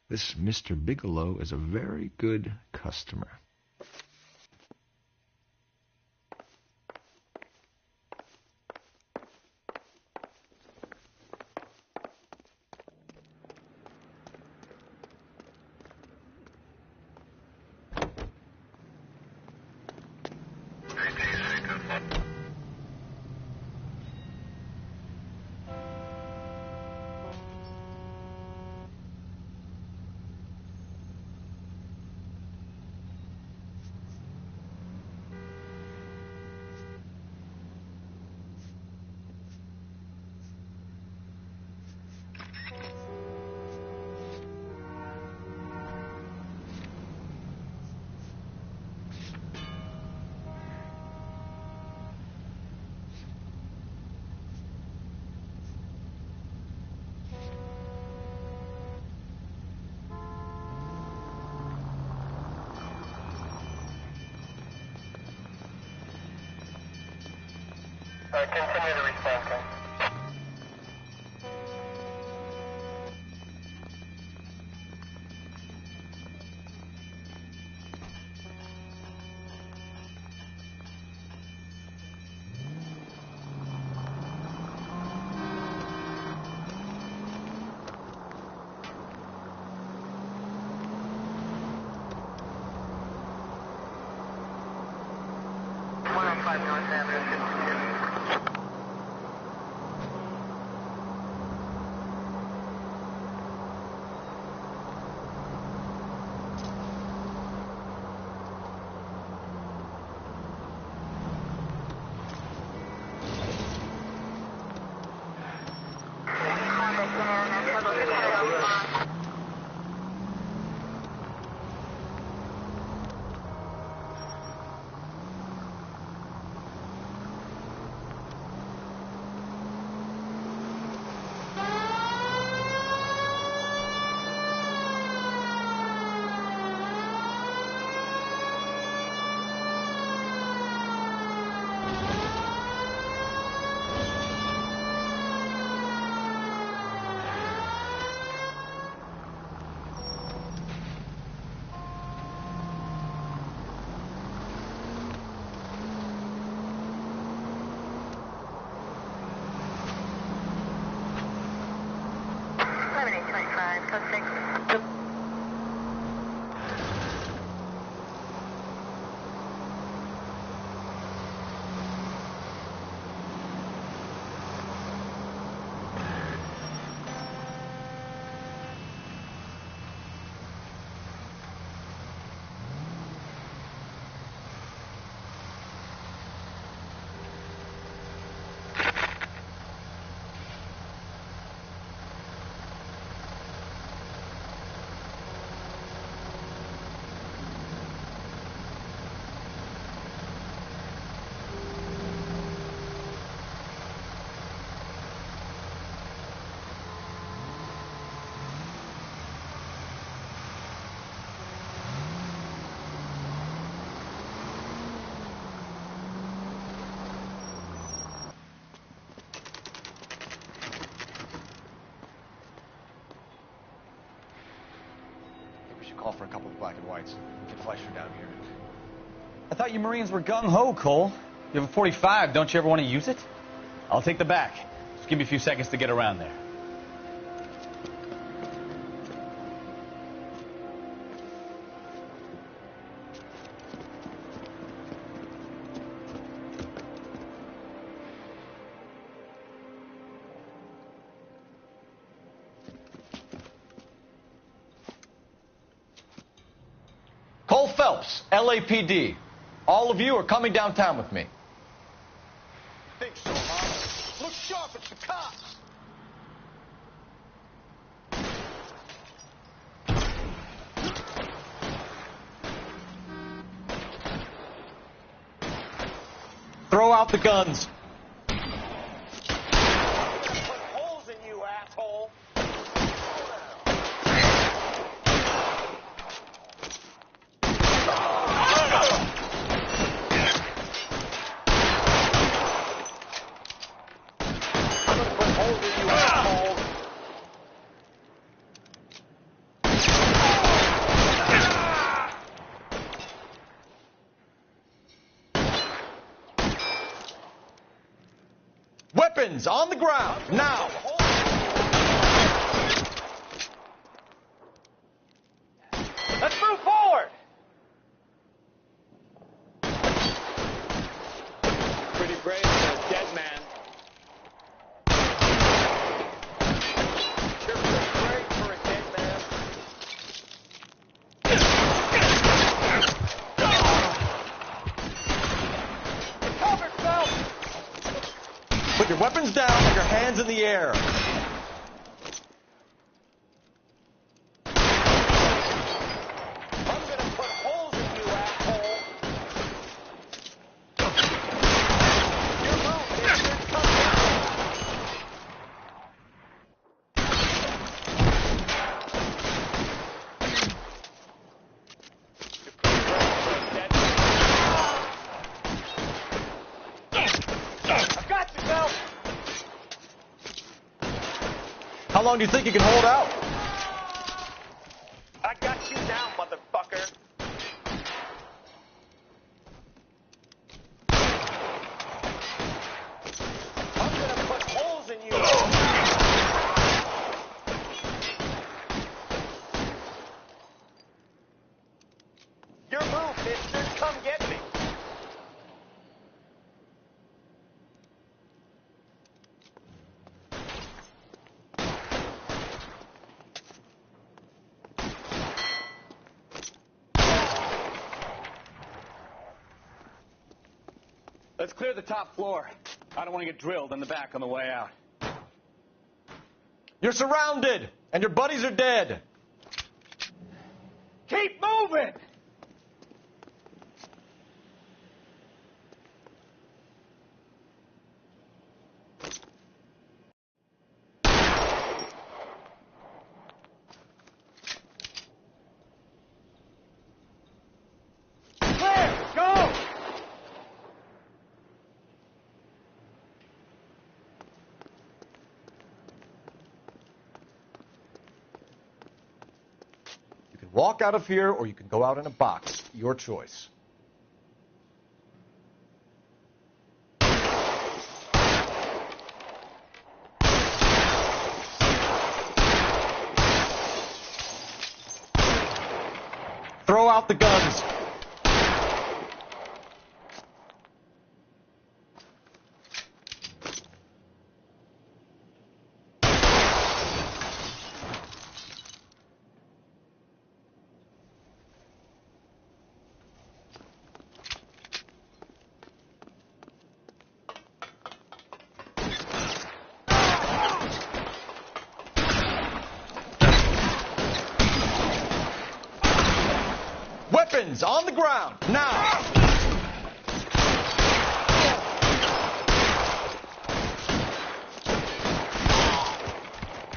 This Mr. Bigelow is a very good customer. Continue to respond, sir. Call for a couple of black and whites. Get Fleischer down here. I thought you Marines were gung-ho, Cole. You have a .45. Don't you ever want to use it? I'll take the back. Just give me a few seconds to get around there. Cole Phelps, LAPD. All of you are coming downtown with me. Think so, huh? Look sharp, it's the cops. Throw out the guns. Put holes in you, asshole. Weapons on the ground, now! Let's move forward! Pretty brave for a dead man. You're pretty brave for a dead man. Cover, Phelps! Put your weapons down and your hands in the air. I'm gonna put holes in you, asshole. Your move, mister. Come down. You're pretty brave for a dead man. I've got you, Phelps. How long do you think you can hold out? I got you now, motherfucker. I'm gonna put holes in you. Your move, mister. Come get me. Let's clear the top floor. I don't want to get drilled in the back on the way out. You're surrounded, and your buddies are dead. Keep moving. Clear. Go. You can walk out of here, or you can go out in a box. Your choice. Throw out the guns. Weapons on the ground, now!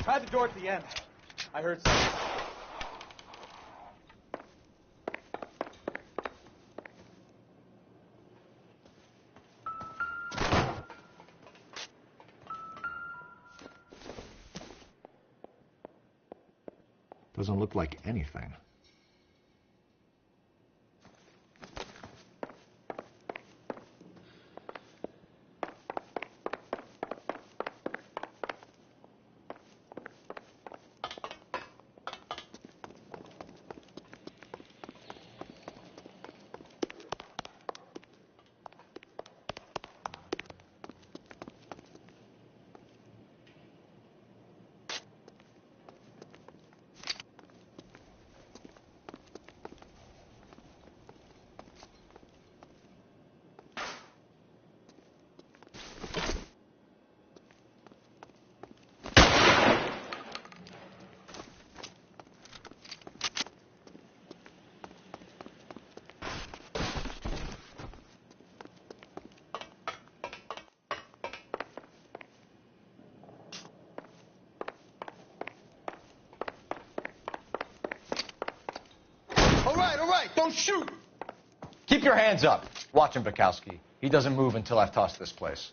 Try the door at the end. I heard something. Doesn't look like anything. All right, don't shoot! Keep your hands up. Watch him, Bukowski. He doesn't move until I've tossed this place.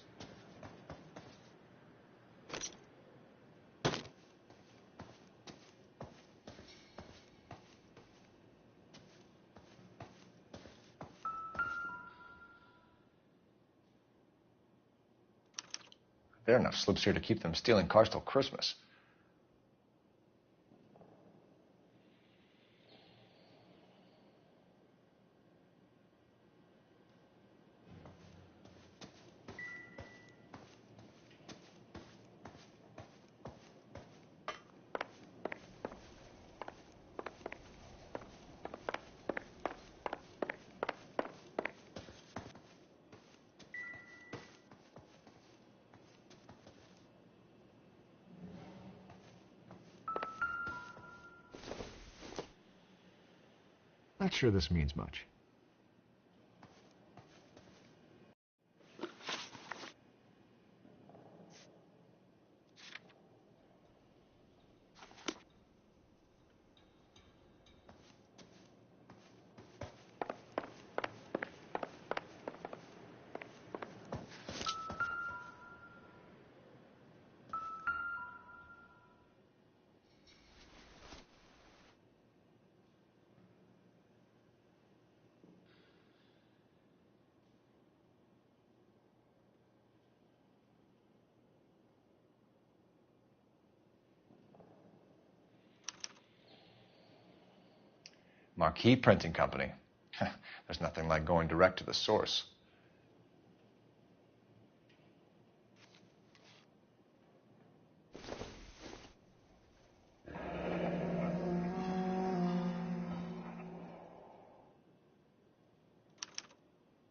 There are enough slips here to keep them stealing cars till Christmas. Not sure this means much. Marquee Printing Company. There's nothing like going direct to the source.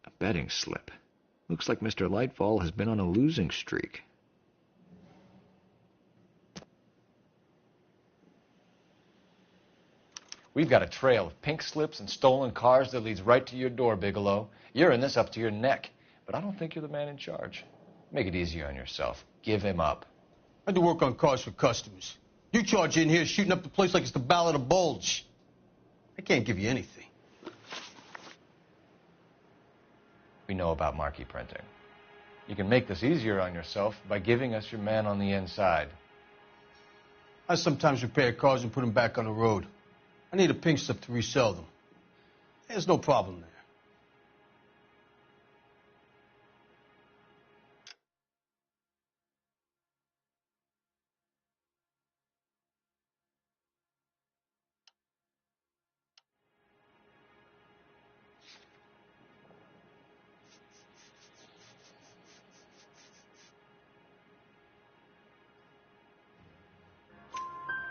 A betting slip. Looks like Mr. Lightfall has been on a losing streak. We've got a trail of pink slips and stolen cars that leads right to your door, Bigelow. You're in this up to your neck, but I don't think you're the man in charge. Make it easier on yourself. Give him up. I do work on cars for customers. You charge in here shooting up the place like it's the Ballad of Bulge. I can't give you anything. We know about marquee printing. You can make this easier on yourself by giving us your man on the inside. I sometimes repair cars and put them back on the road. I need a pink slip to resell them. There's no problem there.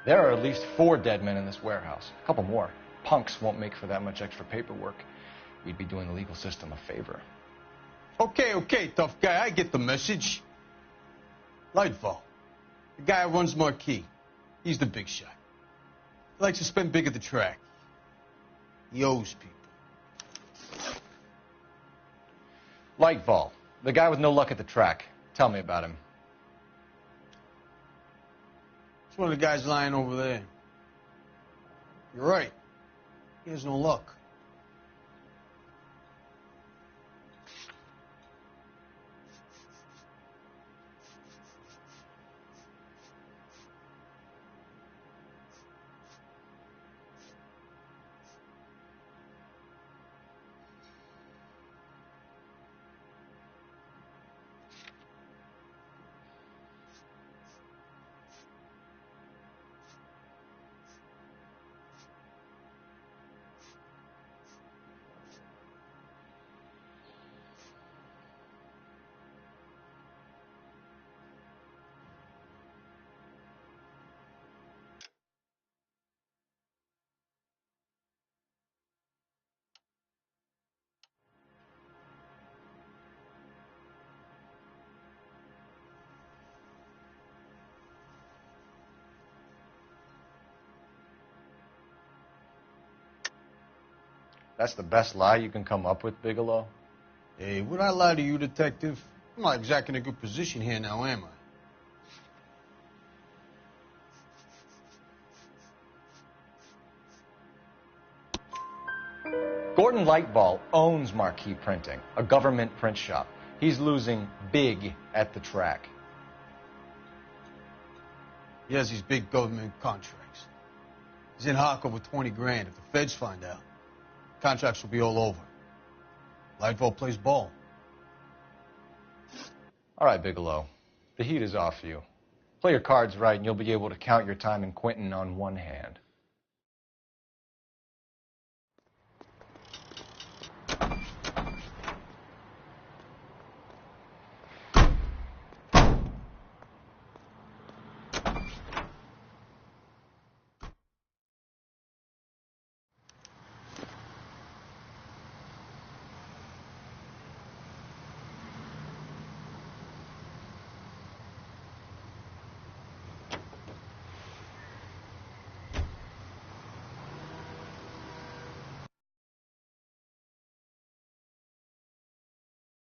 There are at least 4 dead men in this warehouse. A couple more. Punks won't make for that much extra paperwork. We'd be doing the legal system a favor. Okay, tough guy. I get the message. Lightfall, the guy who runs Marquee. He's the big shot. He likes to spend big at the track. He owes people. Lightfall, the guy with no luck at the track. Tell me about him. It's one of the guys lying over there. You're right. He has no luck. That's the best lie you can come up with, Bigelow? Hey, would I lie to you, detective? I'm not exactly in a good position here now, am I? Gordon Lightball owns Marquee Printing, a government print shop. He's losing big at the track. He has these big government contracts. He's in hock over 20 grand. If the feds find out, contracts will be all over. Lightball plays ball. All right, Bigelow. The heat is off you. Play your cards right, and you'll be able to count your time in Quentin on one hand.